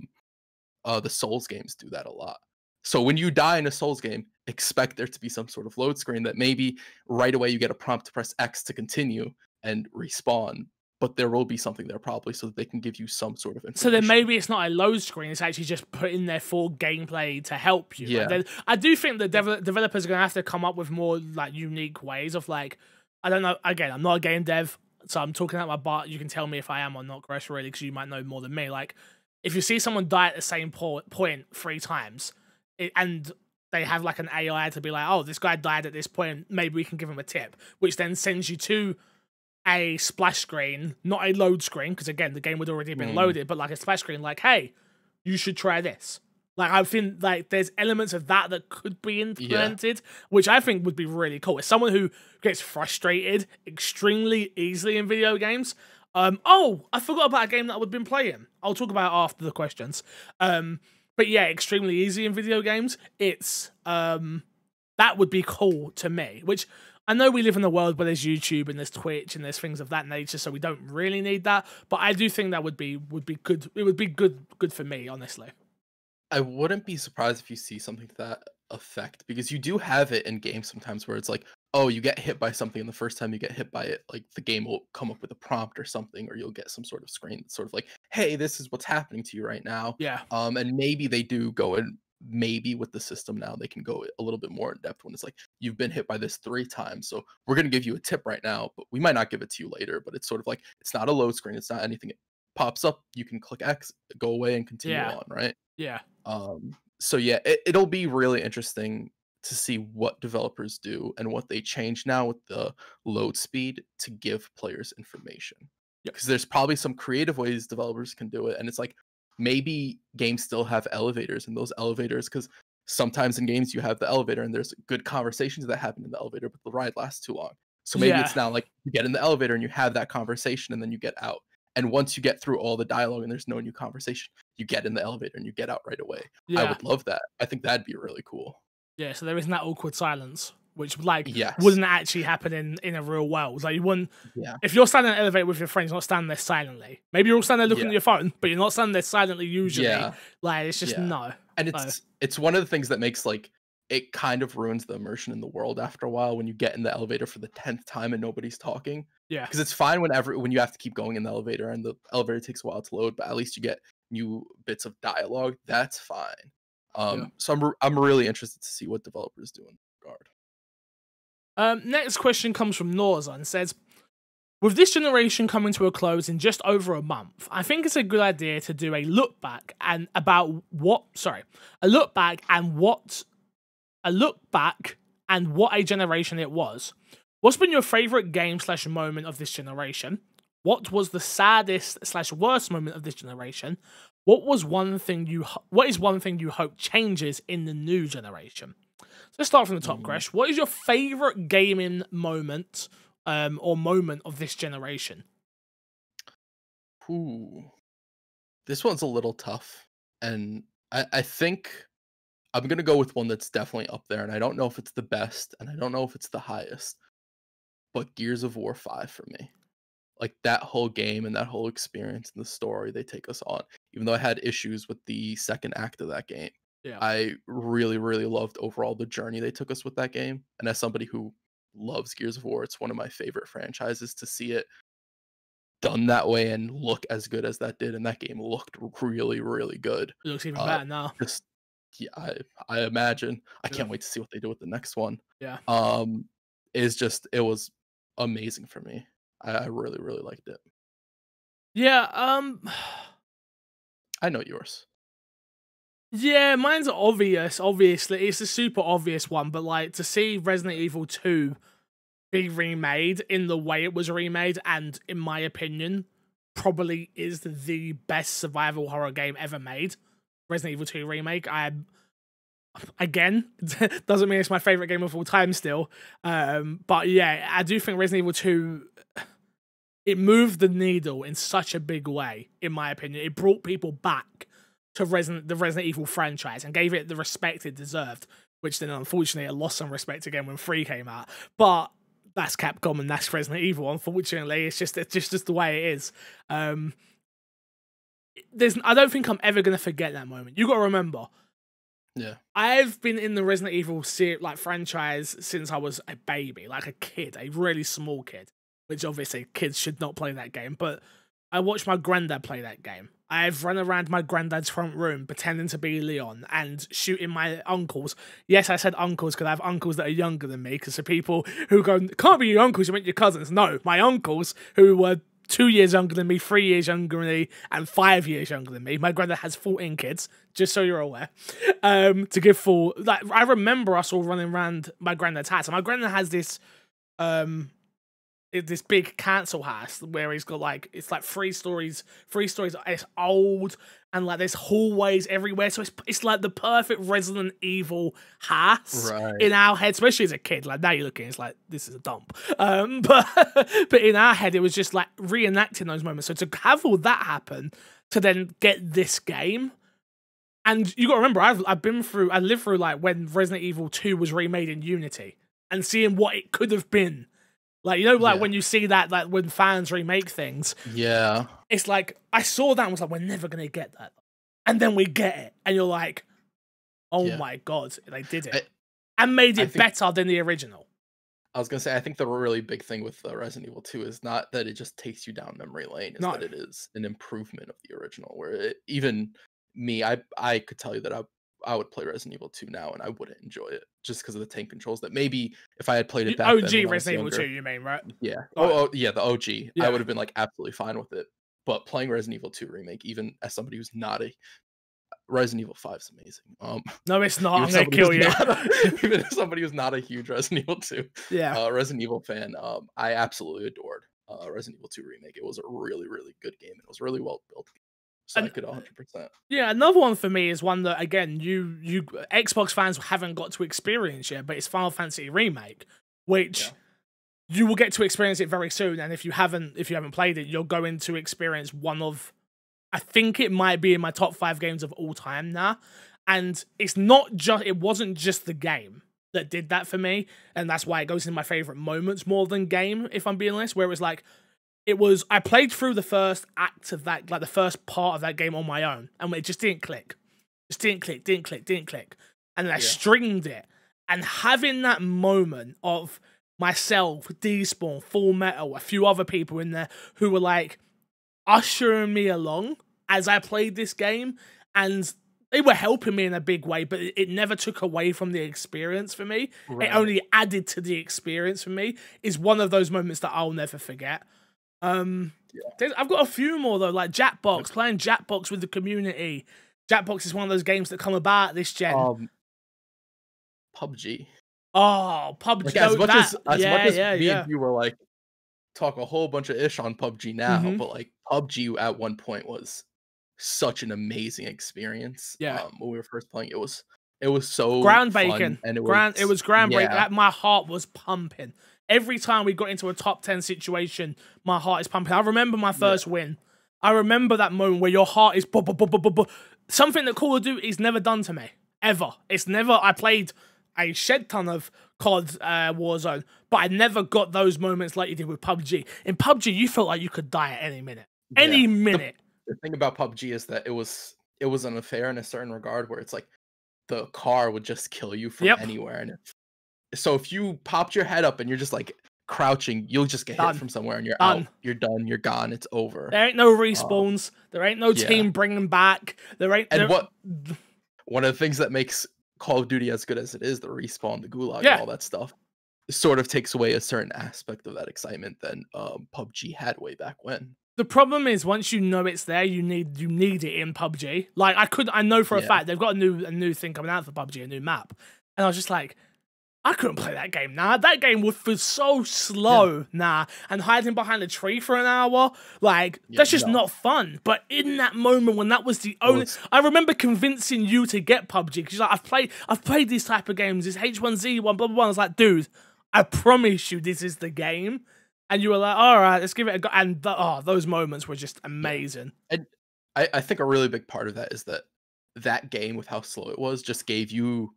the Souls games do that a lot. So when you die in a Souls game, expect there to be some sort of load screen that maybe right away you get a prompt to press X to continue and respawn, but there will be something there probably so that they can give you some sort of information. So then maybe it's not a load screen, it's actually just put in there for gameplay to help you. Yeah. Like, I do think the developers are going to have to come up with more like unique ways of like, I don't know, again, I'm not a game dev, so I'm talking out my butt. You can tell me if I am or not, Kresh, really, because you might know more than me. Like, if you see someone die at the same point 3 times, and they have like an AI to be like, oh, this guy died at this point, maybe we can give him a tip, which then sends you to a splash screen, not a load screen, because again, the game would already have been loaded, but like a splash screen, like, hey, you should try this. Like, I think like there's elements of that could be implemented, which I think would be really cool. As someone who gets frustrated extremely easily in video games, oh, I forgot about a game that I've been playing. I'll talk about it after the questions. But yeah, extremely easy in video games. It's that would be cool to me. Which I know we live in a world where there's YouTube and there's Twitch and there's things of that nature, so we don't really need that. But I do think that would be good. It would be good for me, honestly. I wouldn't be surprised if you see something to that effect, because you do have it in games sometimes where it's like, oh, you get hit by something, and the first time you get hit by it, like the game will come up with a prompt or something, or you'll get some sort of screen that's sort of like, hey, this is what's happening to you right now. Yeah. And maybe they do go in, maybe with the system now they can go a little bit more in depth when it's like, you've been hit by this 3 times, so we're going to give you a tip right now, but we might not give it to you later. But it's sort of like, it's not a load screen, it's not anything. It pops up, you can click X, go away, and continue on, right? Yeah. So yeah, it'll be really interesting to see what developers do and what they change now with the load speed to give players information. Because there's probably some creative ways developers can do it, and it's like, maybe games still have elevators, and those elevators, because sometimes in games you have the elevator and there's good conversations that happen in the elevator, but the ride lasts too long. So maybe it's now like you get in the elevator and you have that conversation and then you get out. And once you get through all the dialogue and there's no new conversation, you get in the elevator and you get out right away. I would love that. I think that'd be really cool. Yeah, so there isn't that awkward silence, which like wouldn't actually happen in a real world. Like, you wouldn't. Yeah. If you're standing in an elevator with your friends, you're not standing there silently. Maybe you're all standing there looking at your phone, but you're not standing there silently usually. Yeah. Like, it's just no. And it's one of the things that makes like it kind of ruins the immersion in the world after a while when you get in the elevator for the 10th time and nobody's talking. Yeah. Because it's fine when you have to keep going in the elevator and the elevator takes a while to load, but at least you get new bits of dialogue. That's fine. So I'm really interested to see what developers do in that regard. Next question comes from Norza and says, with this generation coming to a close in just over a month, I think it's a good idea to do a look back and what a generation it was. What's been your favorite game / moment of this generation? What was the saddest / worst moment of this generation? What is one thing you hope changes in the new generation? So let's start from the top, Kresh. What is your favorite gaming moment or moment of this generation? Ooh. This one's a little tough. And I think I'm going to go with one that's definitely up there. And I don't know if it's the best, and I don't know if it's the highest. But Gears of War 5 for me. Like, that whole game and that whole experience and the story they take us on. Even though I had issues with the second act of that game, I really, really loved overall the journey they took us with that game. And as somebody who loves Gears of War, it's one of my favorite franchises. To see it done that way and look as good as that did, and that game looked really, really good. It looks even better now. yeah, I imagine. I can't wait to see what they do with the next one. Yeah. It was amazing for me. I really, really liked it. Yeah, I know yours. yeah, mine's obvious, obviously. It's a super obvious one, but like to see Resident Evil 2 be remade in the way it was remade, and in my opinion, probably is the best survival horror game ever made. Resident Evil 2 remake. Again, doesn't mean it's my favorite game of all time still. But yeah, I do think Resident Evil 2, it moved the needle in such a big way, in my opinion. It brought people back to the Resident Evil franchise and gave it the respect it deserved, which then unfortunately it lost some respect again when 3 came out. But that's Capcom and that's Resident Evil, unfortunately. It's just the way it is. I don't think I'm ever going to forget that moment. You got to remember, yeah, I've been in the Resident Evil franchise since I was a baby, like a kid, a really small kid, which obviously kids should not play that game, but I watched my granddad play that game. I've run around my granddad's front room pretending to be Leon and shooting my uncles. Yes, I said uncles because I have uncles that are younger than me, because the people who go, can't be your uncles, you meant your cousins. No, my uncles who were 2 years younger than me, 3 years younger than me, and 5 years younger than me. My granddad has 14 kids, just so you're aware. To give full, like, I remember us all running around my granddad's house, and my granddad has this big council house where he's got like, it's like 3 stories, it's old, and like there's hallways everywhere, so it's like the perfect Resident Evil house in our head, especially as a kid. Like now you're looking, it's like, this is a dump, but in our head it was just like reenacting those moments. So to have all that happen, to then get this game, and you got to remember, I lived through like when Resident Evil 2 was remade in Unity and seeing what it could have been. Like, you know, like when you see that, like when fans remake things, it's like, I saw that and was like, we're never going to get that. And then we get it. And you're like, oh my God, they did it. And made it better than the original. I was going to say, I think the really big thing with Resident Evil 2 is not that it just takes you down memory lane, is that it is an improvement of the original, where even me, I could tell you that I would play Resident Evil 2 now and I wouldn't enjoy it just because of the tank controls. That maybe if I had played it back OG then, Resident Evil 2, you mean, right? Yeah. Oh, yeah, the OG. Yeah. I would have been like absolutely fine with it. But playing Resident Evil 2 remake, even as somebody who's not a Resident Evil 5 is amazing. No, it's not. I'm gonna kill you. Even as somebody who's not a huge Resident Evil 2 Resident Evil fan, I absolutely adored Resident Evil 2 remake. It was a really, really good game. It was really well built. So I could 100%. Yeah, another one for me is one that, again, you Xbox fans haven't got to experience yet, but it's Final Fantasy Remake, which you will get to experience it very soon. And if you haven't played it, you're going to experience one of, I think it might be in my top 5 games of all time now. And it wasn't just the game that did that for me, and that's why it goes in my favorite moments more than game, if I'm being honest, where it was like, I played through the first act of that, like the first part of that game on my own, and it just didn't click. Didn't click. And then I streamed it, and having that moment of myself, Despawn, Full Metal, a few other people in there who were like ushering me along as I played this game, and they were helping me in a big way, but it never took away from the experience for me. It only added to the experience for me, is one of those moments that I'll never forget. I've got a few more though, like Jackbox, playing Jackbox with the community. Jackbox is one of those games that come about this gen. PUBG. Oh, PUBG. Like, as much as me and you were like talk a whole bunch of ish on PUBG now, but like PUBG at one point was such an amazing experience. When we were first playing, it was so groundbreaking, and it was groundbreaking. My heart was pumping. Every time we got into a top 10 situation, my heart is pumping. I remember my first win. I remember that moment where your heart is something that Call of Duty's never done to me. Ever. It's never... I played a shed ton of COD Warzone, but I never got those moments like you did with PUBG. In PUBG, you felt like you could die at any minute. Any minute. The thing about PUBG is that it was unfair in a certain regard, where it's like the car would just kill you from anywhere, and so if you popped your head up and you're just like crouching, you'll just get hit from somewhere and you're out. You're done. You're gone. It's over. There ain't no respawns. There ain't no team bringing back. one of the things that makes Call of Duty as good as it is, the respawn, the gulag, Yeah. and all that stuff, sort of takes away a certain aspect of that excitement than PUBG had way back when. The problem is once you know it's there, you need it in PUBG. Like I know for a fact they've got a new thing coming out for PUBG, a new map, and I was just like, I couldn't play that game now. That game was so slow and hiding behind a tree for an hour, like that's just not fun. But in that moment when that was the only, I remember convincing you to get PUBG because like I've played these type of games, this H1Z1, blah blah blah. I was like, dude, I promise you this is the game. And you were like, all right, let's give it a go. And those moments were just amazing. And I think a really big part of that is that game, with how slow it was, just gave you,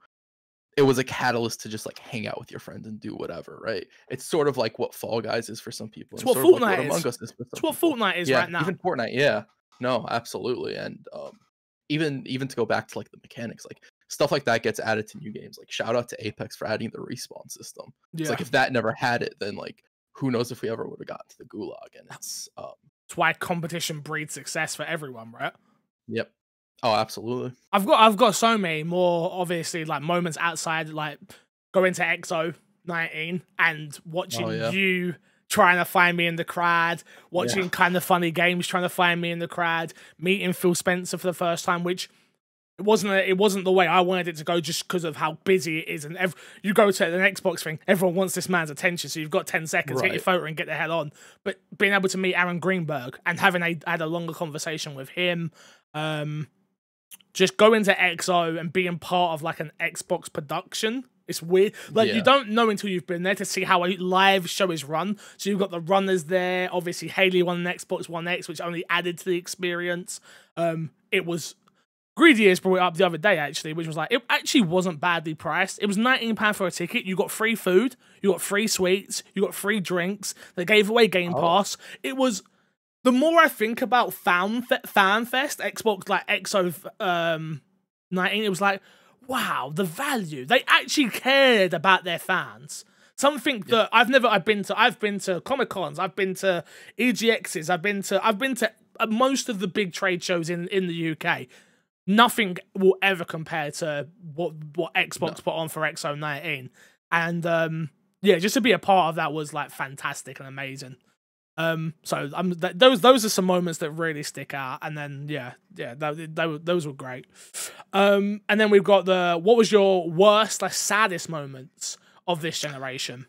it was a catalyst to just like hang out with your friends and do whatever, right? It's sort of like what Fall Guys is for some people. It's what Fortnite is. It's what Fortnite is right now. Even Fortnite, yeah. No, absolutely. And even to go back to like the mechanics, like stuff like that gets added to new games. Like shout out to Apex for adding the respawn system. It's like if that never had it, then like who knows if we ever would have gotten to the gulag. And it's why competition breeds success for everyone, right? Yep. Oh, absolutely. I've got so many more, obviously, like moments outside, like going to EXO 19 and watching you trying to find me in the crowd, watching kind of funny games trying to find me in the crowd, meeting Phil Spencer for the first time, which it wasn't the way I wanted it to go, just because of how busy it is. And you go to an Xbox thing, everyone wants this man's attention, so you've got 10 seconds, get your photo and get the hell on. But being able to meet Aaron Greenberg and having had a longer conversation with him, just going to EXO and being part of like an Xbox production, it's weird. Like you don't know until you've been there to see how a live show is run. So you've got the runners there. Obviously, Haley won an Xbox One X, which only added to the experience. It was Greedy has brought it up the other day, actually, which was like, it actually wasn't badly priced. It was £19 for a ticket. You got free food, you got free sweets, you got free drinks. They gave away Game Pass. It was, the more I think about Fan Fest, Xbox, like EXO 19, it was like, wow, the value. They actually cared about their fans. Something that I've been to Comic-Cons, I've been to EGXs, I've been to most of the big trade shows in the UK. Nothing will ever compare to what Xbox put on for EXO 19. And just to be a part of that was like fantastic and amazing. So those are some moments that really stick out. And then those were great. And then we've got what was your worst, like saddest moments of this generation?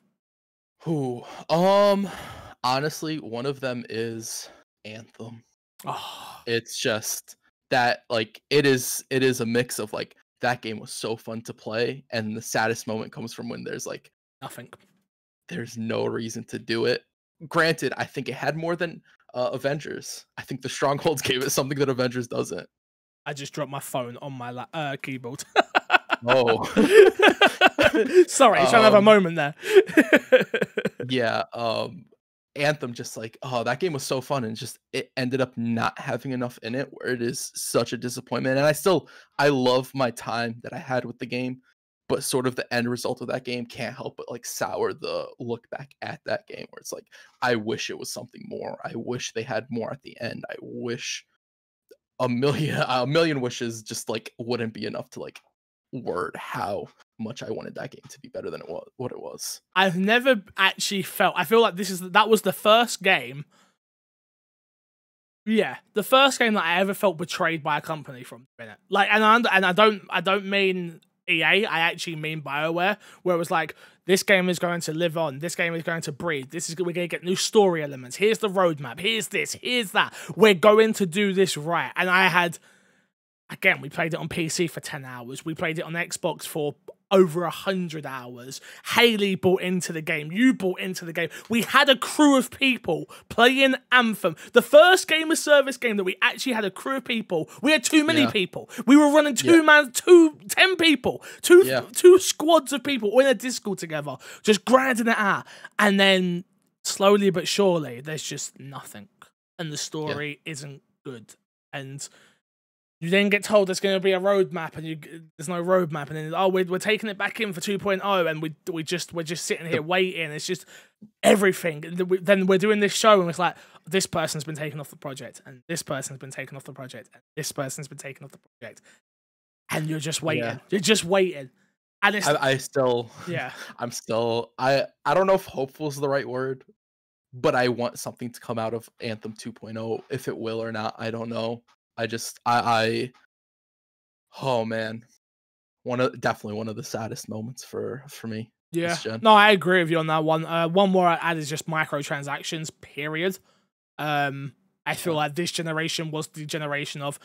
Honestly, one of them is Anthem. Oh. It's just that, like, it is a mix of like, that game was so fun to play, and the saddest moment comes from when there's like nothing. There's no reason to do it. Granted, I think it had more than Avengers. I think the Strongholds gave it something that Avengers doesn't. I just dropped my phone on my keyboard. Oh. Sorry, trying to have a moment there. Anthem, just like, that game was so fun, and just it ended up not having enough in it, where it is such a disappointment. And I love my time that I had with the game, but sort of the end result of that game can't help but like sour the look back at that game, where it's like, I wish it was something more. I wish they had more at the end. I wish a million wishes just like wouldn't be enough to like word how much I wanted that game to be better than what it was. I've never actually I feel like that was the first game. Yeah, the first game that I ever felt betrayed by a company from the minute. Like, and I don't mean EA, I actually mean BioWare, where it was like, this game is going to live on, this game is going to breathe, we're going to get new story elements, here's the roadmap, here's this, here's that, we're going to do this right. And again, we played it on PC for 10 hours, we played it on Xbox for over 100 hours. Haley bought into the game. You bought into the game. We had a crew of people playing Anthem. The first game of service game that we actually had a crew of people. We had too many people. We were running 10 people. Two squads of people in a Discord together, just grinding it out. And then slowly but surely, there's just nothing. And the story isn't good. And you then get told there's going to be a roadmap, and there's no roadmap, and then we're taking it back in for 2.0, and we're just sitting here waiting. It's just everything. Then we're doing this show, and it's like, this person's been taken off the project, and this person's been taken off the project, and this person's been taken off the project, and you're just waiting. Yeah. You're just waiting. And it's, I still, yeah, I'm still, I don't know if hopeful is the right word, but I want something to come out of Anthem 2.0. If it will or not, I don't know. Oh man, definitely one of the saddest moments for me. Yeah, no, I agree with you on that one. One more I add is just microtransactions. Period. I feel like this generation was the generation of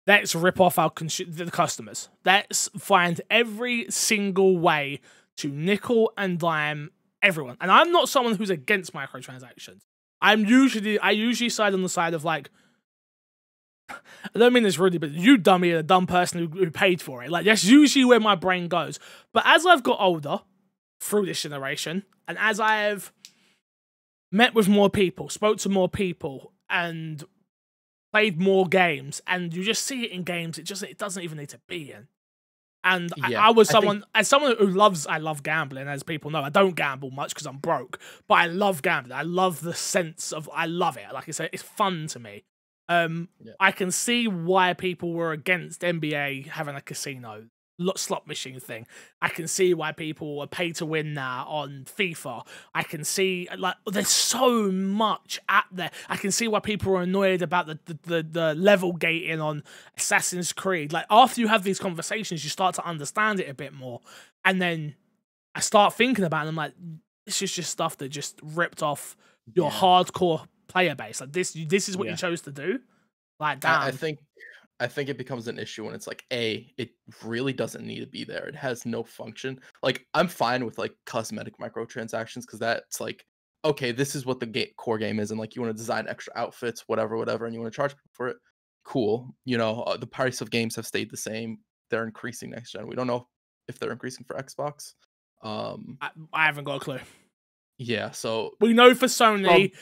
let's rip off the customers. Let's find every single way to nickel and dime everyone. And I'm not someone who's against microtransactions. I usually side on the side of like, I don't mean this rudely, but you dummy are a dumb person who paid for it. Like, that's usually where my brain goes. But as I've got older through this generation, and as I've met with more people, spoke to more people, and played more games, and you just see it in games, it doesn't even need to be in. And yeah, as someone who I love gambling, as people know. I don't gamble much because I'm broke, but I love gambling. I love the sense of, I love it. Like I said, it's fun to me. I can see why people were against NBA having a casino slot machine thing. I can see why people are pay to win now on FIFA. I can see, like, there's so much out there. I can see why people are annoyed about the level gating on Assassin's Creed. Like, after you have these conversations, you start to understand it a bit more. And then I start thinking about it, and I'm like, this is just stuff that just ripped off your hardcore player base. Like, this is what you chose to do. Like, damn. I think it becomes an issue when it's like, it really doesn't need to be there. It has no function. Like, I'm fine with like cosmetic microtransactions because that's like, okay, this is what the core game is, and like you want to design extra outfits, whatever, and you want to charge people for it. Cool. You know, the price of games have stayed the same. They're increasing next gen. We don't know if they're increasing for Xbox. I haven't got a clue. Yeah, so we know for Sony,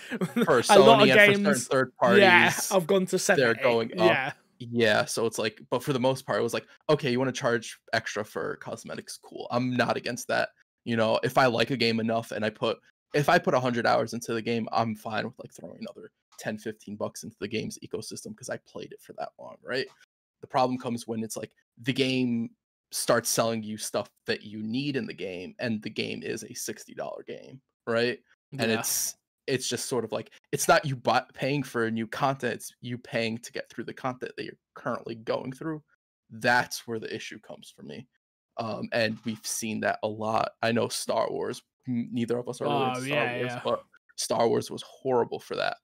for Sony, a lot of games, for third parties, I've gone to 70. They're going up. Yeah, so it's like, but for the most part, it was like, okay, you want to charge extra for cosmetics, cool. I'm not against that. You know, if I like a game enough and if I put 100 hours into the game, I'm fine with like throwing another 10, 15 bucks into the game's ecosystem because I played it for that long, right? The problem comes when it's like the game starts selling you stuff that you need in the game, and the game is a $60 game, right? And it's just sort of like, it's not you paying for new content, it's you paying to get through the content that you're currently going through. That's where the issue comes for me. And we've seen that a lot. I know Star Wars, neither of us are really into Star Wars, but Star Wars was horrible for that.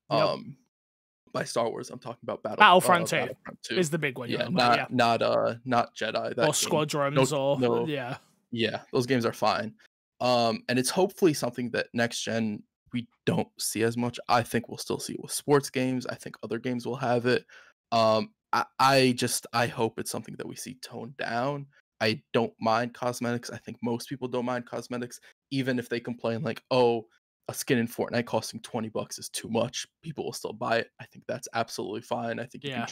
By Star Wars, I'm talking about Battlefront 2 is the big one. Yeah, not Jedi. That or Squadrons Yeah, those games are fine. And it's hopefully something that next gen we don't see as much. I think we'll still see it with sports games. I think other games will have it. I hope it's something that we see toned down. I don't mind cosmetics. I think most people don't mind cosmetics, even if they complain like, oh, a skin in Fortnite costing $20 is too much. People will still buy it. I think that's absolutely fine. I think you can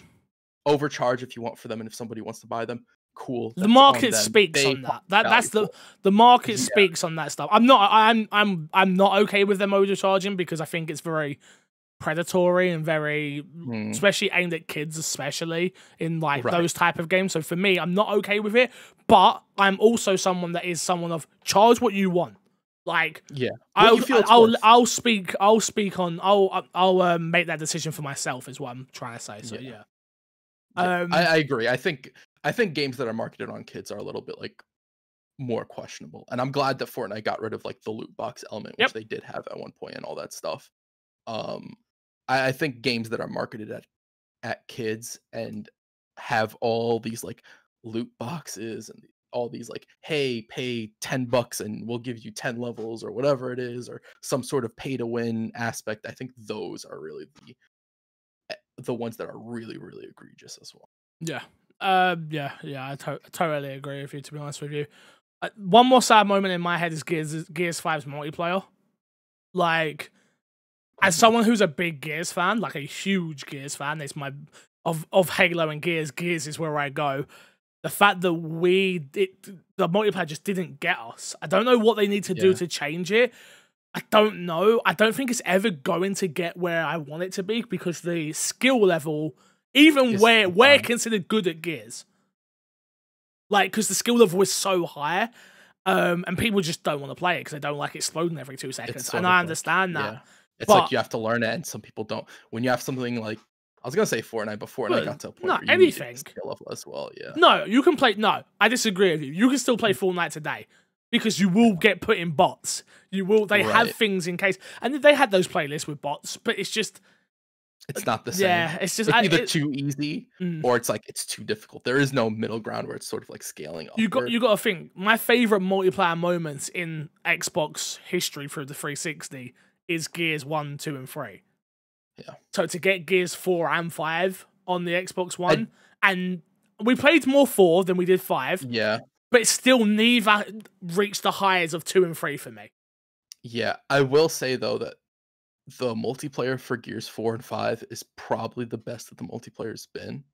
overcharge if you want for them, and if somebody wants to buy them, cool. The market speaks on that. That's the market speaks on that stuff. I'm not okay with them overcharging because I think it's very predatory and very especially aimed at kids, especially in like those type of games. So for me, I'm not okay with it. But I'm also someone that is someone of charge what you want. Like, I'll make that decision for myself is what I'm trying to say. So I agree. I think games that are marketed on kids are a little bit like more questionable. And I'm glad that Fortnite got rid of like the loot box element, which they did have at one point and all that stuff. I think games that are marketed at kids and have all these like loot boxes and all these like, hey, pay $10 and we'll give you 10 levels or whatever it is, or some sort of pay to win aspect. I think those are really the ones that are really, really egregious as well. I totally agree with you, to be honest with you. One more sad moment in my head is Gears 5's multiplayer. Like, as someone who's a big Gears fan, like a huge Gears fan, it's my of Halo and Gears is where I go. The fact that the multiplayer just didn't get us. I don't know what they need to do to change it. I don't know. I don't think it's ever going to get where I want it to be because the skill level, even where we're considered good at Gears, Like, because the skill level is so high, and people just don't want to play it because they don't like exploding every 2 seconds. And I understand that. Yeah. It's like you have to learn it, and some people don't. When you have something like, I was gonna say Fortnite, but Fortnite got to a point where you need skill level as well. Yeah. No, you can play. No, I disagree with you. You can still play Fortnite today because you will get put in bots. You will. They have things in case, and they had those playlists with bots, but it's just. It's not the same. Yeah, it's just either too easy or it's like it's too difficult. There is no middle ground where it's sort of like scaling up. You got to think. My favorite multiplayer moments in Xbox history through the 360 is Gears 1, 2, and 3. Yeah. So to get Gears 4 and 5 on the Xbox One, and we played more 4 than we did 5. Yeah. But it's still neither reached the highs of 2 and 3 for me. Yeah, I will say though that the multiplayer for Gears 4 and 5 is probably the best that the multiplayer's been,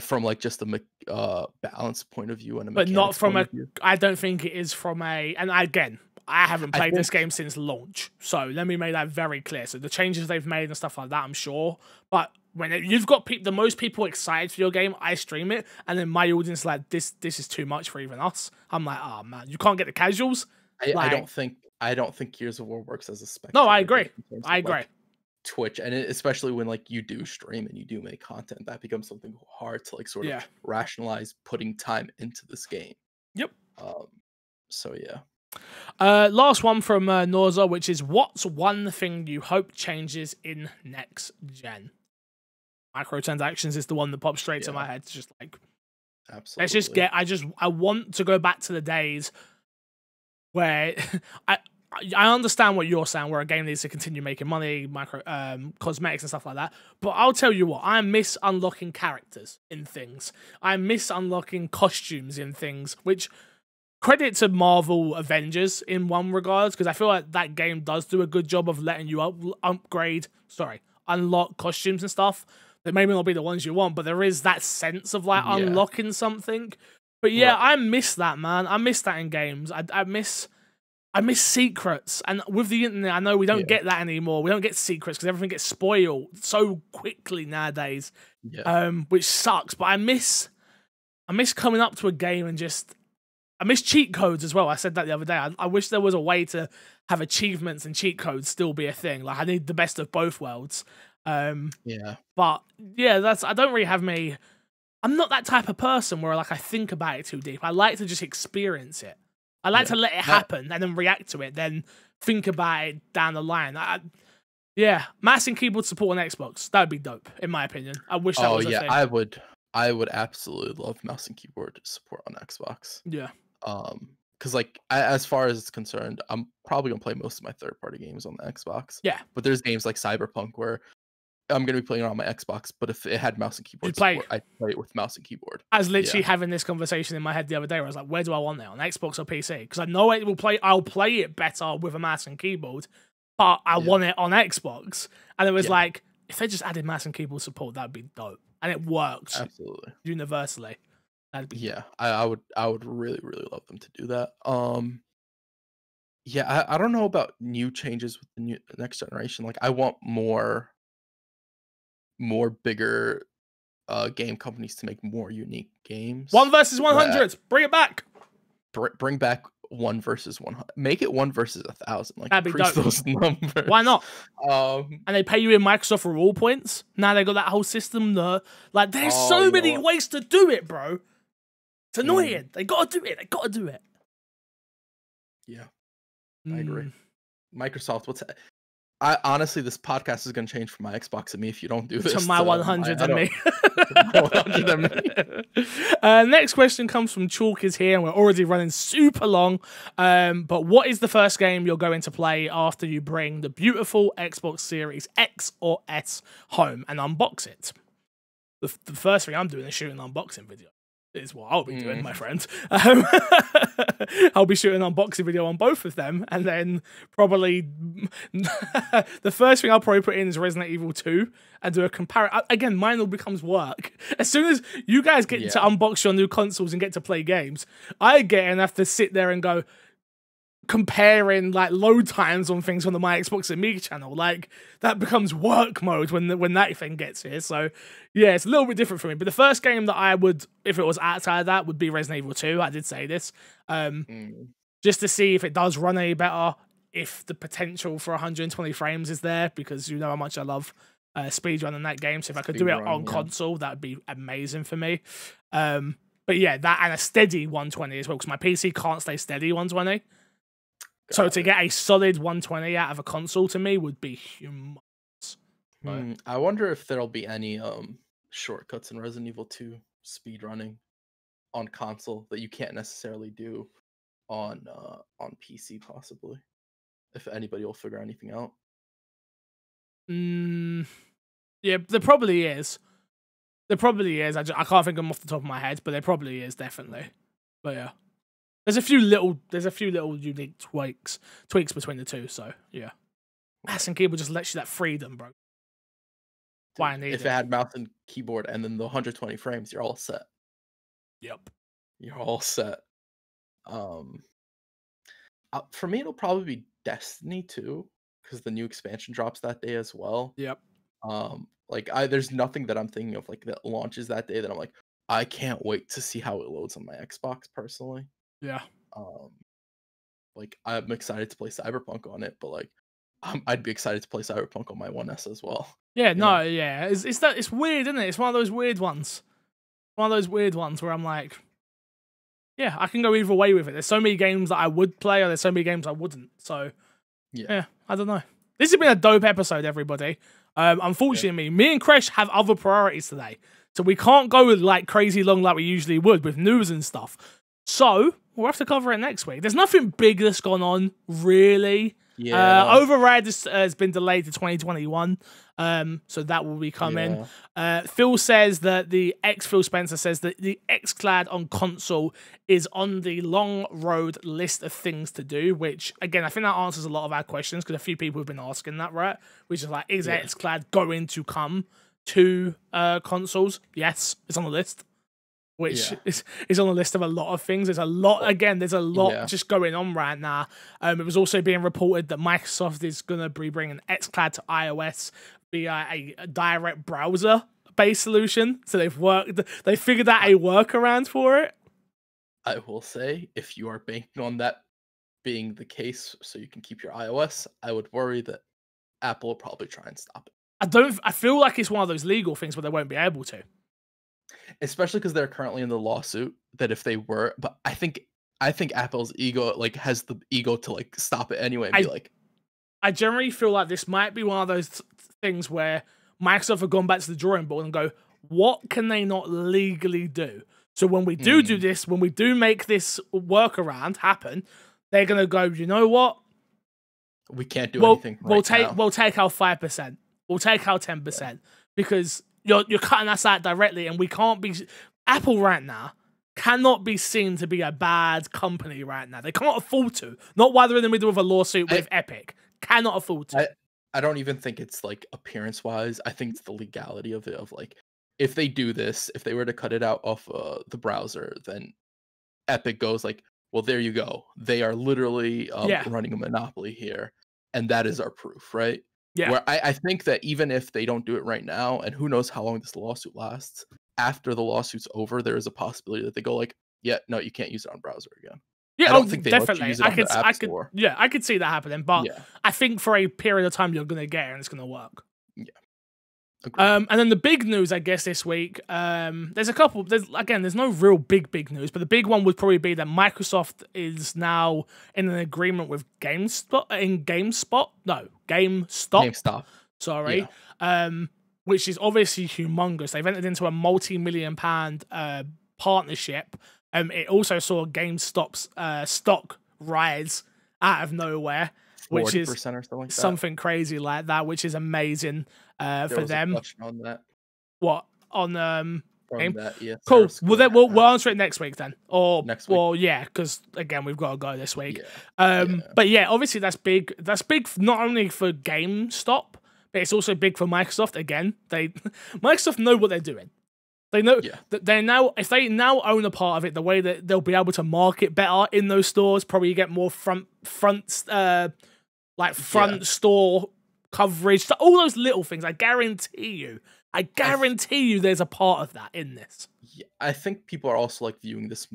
from like just a balance point of view and a but not from a. I don't think it is from a. And again, I haven't played this game since launch, so let me make that very clear. So the changes they've made and stuff like that, I'm sure, but when you've got the most people excited for your game, I stream it, and then my audience is like, this is too much for even us. I'm like, oh man, you can't get the casuals. I don't think Gears of War works as a spectator. No, I agree. I agree. Like, Twitch, and especially when like you do stream and you do make content, that becomes something hard to like sort of rationalize putting time into this game. Yep. So yeah. Last one from Norza, which is, what's one thing you hope changes in next gen? Microtransactions is the one that pops straight to my head. It's just like, absolutely. Let's just get. I want to go back to the days where I understand what you're saying, where a game needs to continue making money, cosmetics and stuff like that. But I'll tell you what, I miss unlocking characters in things. I miss unlocking costumes in things, which credit to Marvel Avengers in one regards, because I feel like that game does do a good job of letting you unlock costumes and stuff. They may not be the ones you want, but there is that sense of like unlocking something. But yeah, I miss that, man. I miss that in games. I miss secrets, and with the internet, I know we don't get that anymore. We don't get secrets because everything gets spoiled so quickly nowadays, which sucks. But I miss coming up to a game and just. I miss cheat codes as well. I said that the other day. I wish there was a way to have achievements and cheat codes still be a thing. Like, I need the best of both worlds. But yeah, I don't really have me. I'm not that type of person where like I think about it too deep. I like to just experience it. I like to let it happen and then react to it, then think about it down the line. Mouse and keyboard support on Xbox. That would be dope, in my opinion. I wish that was a thing. I would absolutely love mouse and keyboard support on Xbox. Yeah. Because like as far as it's concerned, I'm probably gonna play most of my third-party games on the Xbox. Yeah. But there's games like Cyberpunk where I'm gonna be playing it on my Xbox, but if it had mouse and keyboard support, I'd play it with mouse and keyboard. I was literally having this conversation in my head the other day where I was like, where do I want it, on Xbox or PC? Because I know I'll play it better with a mouse and keyboard, but I want it on Xbox. And it was like, if they just added mouse and keyboard support, that'd be dope. And it works absolutely universally. That'd be dope. I would really, really love them to do that. I don't know about new changes with the next generation. Like, I want more bigger game companies to make more unique games. 1 versus 100. Bring it back. Bring back 1 versus 100. Make it 1 versus 1,000. Like, that'd be increase dope. Those numbers. Why not? And they pay you in Microsoft reward points. Now they got that whole system. Like, there's so many ways to do it, bro. It's annoying. They gotta do it. Yeah, I agree. Microsoft, I honestly, this podcast is going to change for my Xbox and me if you don't do this. To my 100 and me. 100 and me. Next question comes from Chalk is here, and we're already running super long. But what is the first game you're going to play after you bring the beautiful Xbox Series X or S home and unbox it? The first thing I'm doing is shooting an unboxing video. Is what I'll be doing, my friend. I'll be shooting an unboxing video on both of them, and then probably the first thing I'll probably put in is Resident Evil 2 and do a comparison. Again, mine all becomes work. As soon as you guys get to unbox your new consoles and get to play games, I get and have to sit there and go, comparing like load times on things on the My Xbox and Me channel. Like that becomes work mode when that thing gets here. So yeah, it's a little bit different for me. But the first game that I would, if it was outside of that, would be Resident Evil 2. I did say this. Just to see if it does run any better, if the potential for 120 frames is there, because you know how much I love speedrunning that game. So if I could do it on console, that would be amazing for me. But yeah, that and a steady 120 as well, because my PC can't stay steady 120. So to get a solid 120 out of a console to me would be humongous. I wonder if there'll be any shortcuts in Resident Evil 2 speedrunning on console that you can't necessarily do on PC, possibly. If anybody will figure anything out. Yeah, there probably is. There probably is. I can't think of them off the top of my head, but there probably is, definitely. But yeah. There's a few little unique tweaks between the two, so yeah. Mouse and keyboard just lets you that freedom, bro. Why I need if it had mouse and keyboard and then the 120 frames, you're all set. Yep. You're all set. For me, it'll probably be Destiny 2, because the new expansion drops that day as well. Yep. Like there's nothing that I'm thinking of like that launches that day that I'm like, I can't wait to see how it loads on my Xbox personally. Yeah. Like I'm excited to play Cyberpunk on it, but like I'd be excited to play Cyberpunk on my 1S as well. Yeah, no, yeah. It's weird, isn't it? It's one of those weird ones. One of those weird ones where I'm like, yeah, I can go either way with it. There's so many games that I would play, or there's so many games I wouldn't. So yeah, I don't know. This has been a dope episode, everybody. Unfortunately, me and Kresh have other priorities today, so we can't go like crazy long like we usually would with news and stuff. So we'll have to cover it next week. There's nothing big that's gone on, really. Yeah. Override has been delayed to 2021, so that will be coming. Phil says that Phil Spencer says that the xCloud on console is on the long road list of things to do, which, again, I think that answers a lot of our questions, because a few people have been asking that, right? Which is like, is xCloud going to come to consoles? Yes, it's on the list. Which is on the list of a lot of things. There's a lot just going on right now. It was also being reported that Microsoft is going to be bringing xCloud to iOS via a direct browser-based solution. So they figured out a workaround for it. I will say, if you are banking on that being the case so you can keep your iOS, I would worry that Apple will probably try and stop it. I feel like it's one of those legal things where they won't be able to. Especially because they're currently in the lawsuit, that if they were, but I think Apple's ego has the ego to stop it anyway and be like, I generally feel like this might be one of those things where Microsoft have gone back to the drawing board and go, what can they not legally do? So when we do this, when we do make this workaround happen, they're gonna go, you know what? We can't do anything. We'll take our 5%. We'll take our 10% because you're cutting us out directly, and we can't be. Apple right now cannot be seen to be a bad company right now. They can't afford to. Not while they're in the middle of a lawsuit with Epic. Cannot afford to. I don't even think it's appearance wise. I think it's the legality of it. Of if they do this, if they were to cut it out off the browser, then Epic goes well, there you go. They are literally running a monopoly here, and that is our proof, right? Yeah. Where I think that even if they don't do it right now, and who knows how long this lawsuit lasts, after the lawsuit's over, there is a possibility that they go yeah, no, you can't use it on browser again. Yeah, I don't think they definitely. Use it on the App Store. I could see that happening, but I think for a period of time you're gonna get it and it's gonna work. Yeah. And then the big news, I guess, this week, there's a couple. There's no real big news, but the big one would probably be that Microsoft is now in an agreement with GameStop. Sorry, which is obviously humongous. They've entered into a multi-million-pound partnership. It also saw GameStop's stock rise out of nowhere, which is something crazy like that, which is amazing for them. On that. What on game? That, cool. We'll answer it next week then, or next week. Well, yeah, because again we've got to go this week. But yeah, obviously that's big. That's big not only for GameStop, but it's also big for Microsoft. Again, Microsoft know what they're doing. They know that they now, if they now own a part of it, the way that they'll be able to market better in those stores, probably get more front store coverage, all those little things. I guarantee you, there's a part of that in this. Yeah, I think people are also like viewing this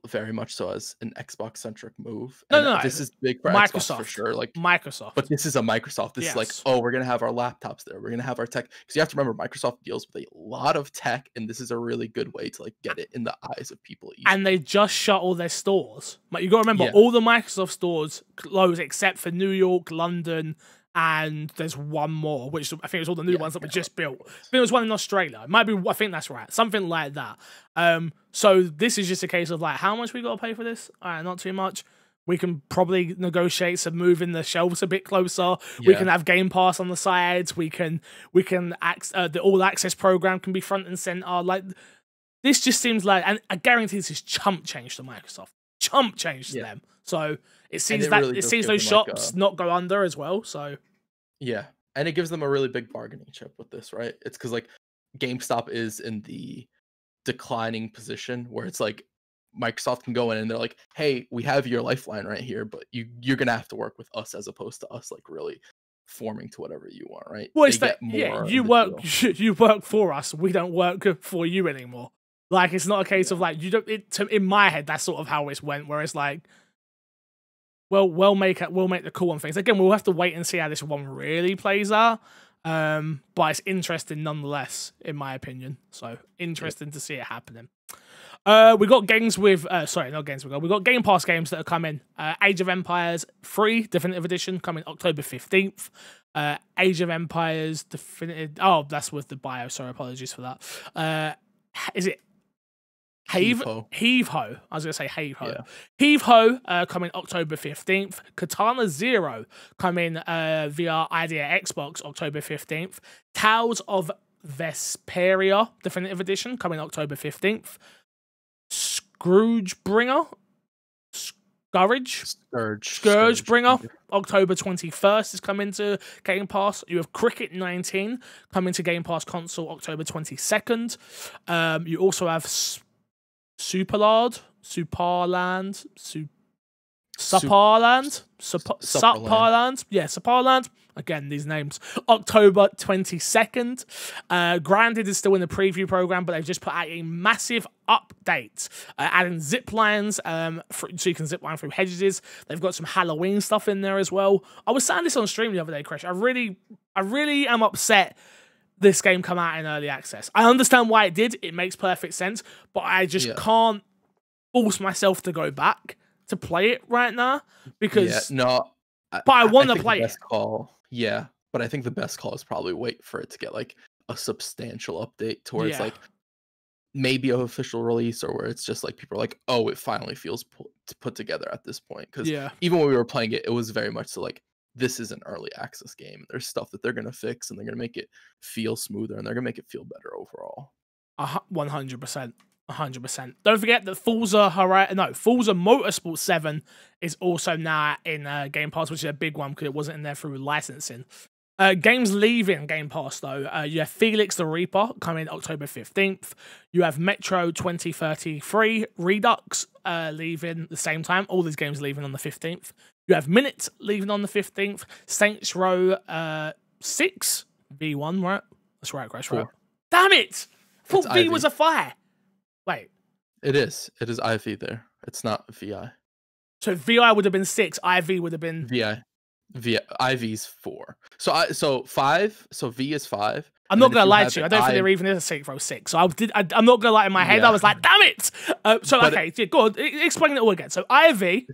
very much so as an Xbox centric move. No, this is big for Microsoft Xbox for sure. Like Microsoft, but this is a Microsoft. This is like, oh, we're gonna have our laptops there. We're gonna have our tech, because you have to remember Microsoft deals with a lot of tech, and this is a really good way to like get it in the eyes of people. And they just shut all their stores. Like you got to remember, all the Microsoft stores closed except for New York, London. And there's one more, which I think was all the new ones that were just built. I think there was one in Australia. It might be, I think that's right. Something like that. So this is just a case of like, how much we got to pay for this? All right, not too much. We can probably negotiate some moving the shelves a bit closer. Yeah. We can have Game Pass on the sides. We can the All Access program can be front and center. Like this just seems like, and I guarantee this is chump change to Microsoft. Chump change to them. So it seems that really it sees those shops not go under as well. So yeah, and it gives them a really big bargaining chip with this, right? It's because like GameStop is in the declining position where it's like Microsoft can go in and they're like, hey, we have your lifeline right here, but you're gonna have to work with us as opposed to us like really forming to whatever you want, right? Well, it's that you work for us. We don't work for you anymore. Like it's not a case of like you don't. In my head, that's sort of how it went. Where it's like, well, we'll make the cool on things. Again, we'll have to wait and see how this one really plays out. But it's interesting nonetheless, in my opinion. So interesting to see it happening. We got games with sorry, not games. We got Game Pass games that are coming. Age of Empires 3 Definitive Edition coming October 15th. Age of Empires Definitive. Oh, that's with the bio. Sorry, apologies for that. Is it Heave-Ho. I was going to say Heave-Ho. Yeah. Heave-Ho coming October 15th. Katana Zero coming via Idea Xbox October 15th. Tales of Vesperia Definitive Edition coming October 15th. Scourgebringer October 21st is coming to Game Pass. You have Cricket 19 coming to Game Pass console October 22nd. You also have Superland. Yeah, Superland. Again, these names. October 22nd. Grounded is still in the preview program, but they've just put out a massive update, adding zip lines, so you can zip line through hedges. They've got some Halloween stuff in there as well. I was saying this on stream the other day, Kresh. I really am upset this game come out in early access. I understand why it did. It makes perfect sense, but I just can't force myself to go back to play it right now because I want to play it. But I think the best call is probably wait for it to get like a substantial update to where it's like maybe an official release, or where it's just like people are like, oh, it finally feels put together at this point. Because even when we were playing it, it was very much so like, this is an early access game. There's stuff that they're going to fix, and they're going to make it feel smoother, and they're going to make it feel better overall. 100%. 100%. Don't forget that Forza Motorsport 7 is also now in Game Pass, which is a big one because it wasn't in there through licensing. Games leaving Game Pass, though. You have Felix the Reaper coming October 15th. You have Metro 2033 Redux leaving the same time. All these games leaving on the 15th. You have Minute leaving on the 15th. Saints Row 6 V1, right? That's right, Crash, right? Damn it! I thought V was a fire. Wait. It is. It is IV there. It's not VI. So VI would have been 6. IV would have been VI. IV's 4. So 5. So V is 5. I'm not gonna lie to you. I don't think there even is a Saints Row 6. So I'm not gonna lie. In my head, I was like, "Damn it!" Go on. Explain it all again. So IV.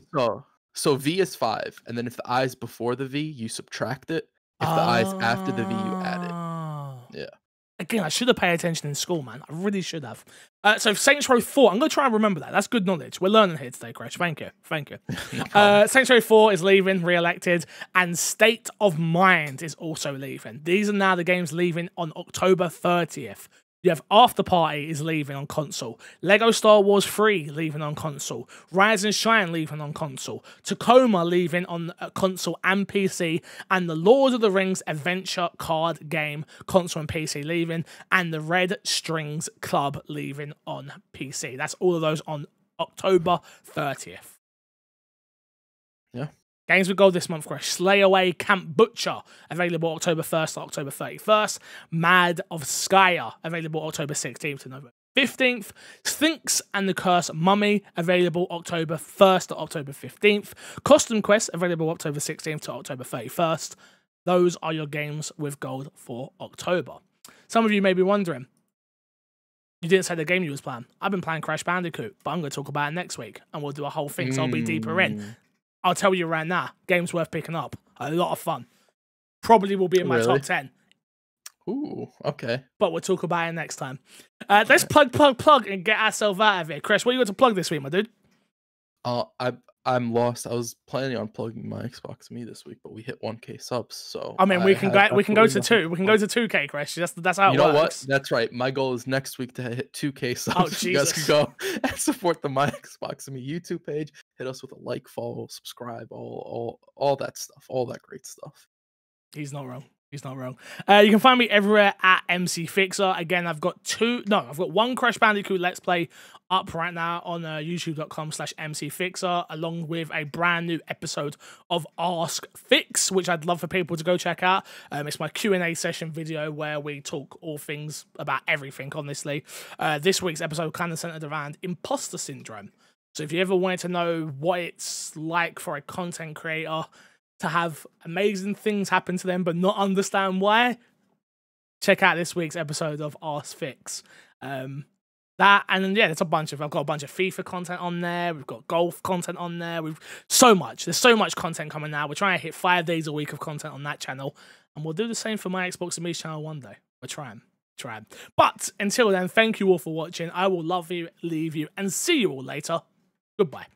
So V is 5, and then if the I is before the V, you subtract it. If the I is after the V, you add it. Yeah. Again, I should have paid attention in school, man. I really should have. So Saints Row 4, I'm going to try and remember that. That's good knowledge. We're learning here today, Kresh. Thank you. Saints Row 4 is leaving, re-elected, and State of Mind is also leaving. These are now the games leaving on October 30th. You have After Party is leaving on console. Lego Star Wars 3 leaving on console. Rise and Shine leaving on console. Tacoma leaving on console and PC. And the Lord of the Rings Adventure card game console and PC leaving. And the Red Strings Club leaving on PC. That's all of those on October 30th. Yeah. Games with gold this month, Kresh. Slay Away Camp Butcher, available October 1st to October 31st. Mad of Skya, available October 16th to November 15th. Sphinx and the Cursed Mummy, available October 1st to October 15th. Costume Quest, available October 16th to October 31st. Those are your games with gold for October. Some of you may be wondering, you didn't say the game you was playing. I've been playing Crash Bandicoot, but I'm going to talk about it next week, and we'll do a whole thing, so I'll be deeper in. I'll tell you right now, game's worth picking up. A lot of fun. Probably will be in my top 10. Ooh, okay. But we'll talk about it next time. Let's plug, and get ourselves out of here. Kresh, what are you got to plug this week, my dude? I'm lost. I was planning on plugging my Xbox Me this week, but we hit 1K subs, so I mean we can go to 2. We can go to 2K, Kresh. That's how it works. You know what? That's right. My goal is next week to hit 2K subs. Oh, Jesus. You guys can go and support the My Xbox Me YouTube page. Hit us with a like, follow, subscribe, all that stuff, all that great stuff. He's not wrong. He's not wrong. You can find me everywhere at MC Fixer. Again, I've got one Crash Bandicoot Let's Play up right now on youtube.com/MC Fixer, along with a brand new episode of Ask Fix, which I'd love for people to go check out. It's my Q&A session video where we talk all things about everything, honestly. This week's episode kind of centered around imposter syndrome. So if you ever wanted to know what it's like for a content creator to have amazing things happen to them but not understand why, check out this week's episode of Ask Fix. That, and then, yeah, I've got a bunch of FIFA content on there, we've got golf content on there, there's so much content coming now. We're trying to hit 5 days a week of content on that channel, and we'll do the same for my Xbox and Me channel one day. We're trying. But until then, thank you all for watching. I will love you, leave you, and see you all later. Goodbye.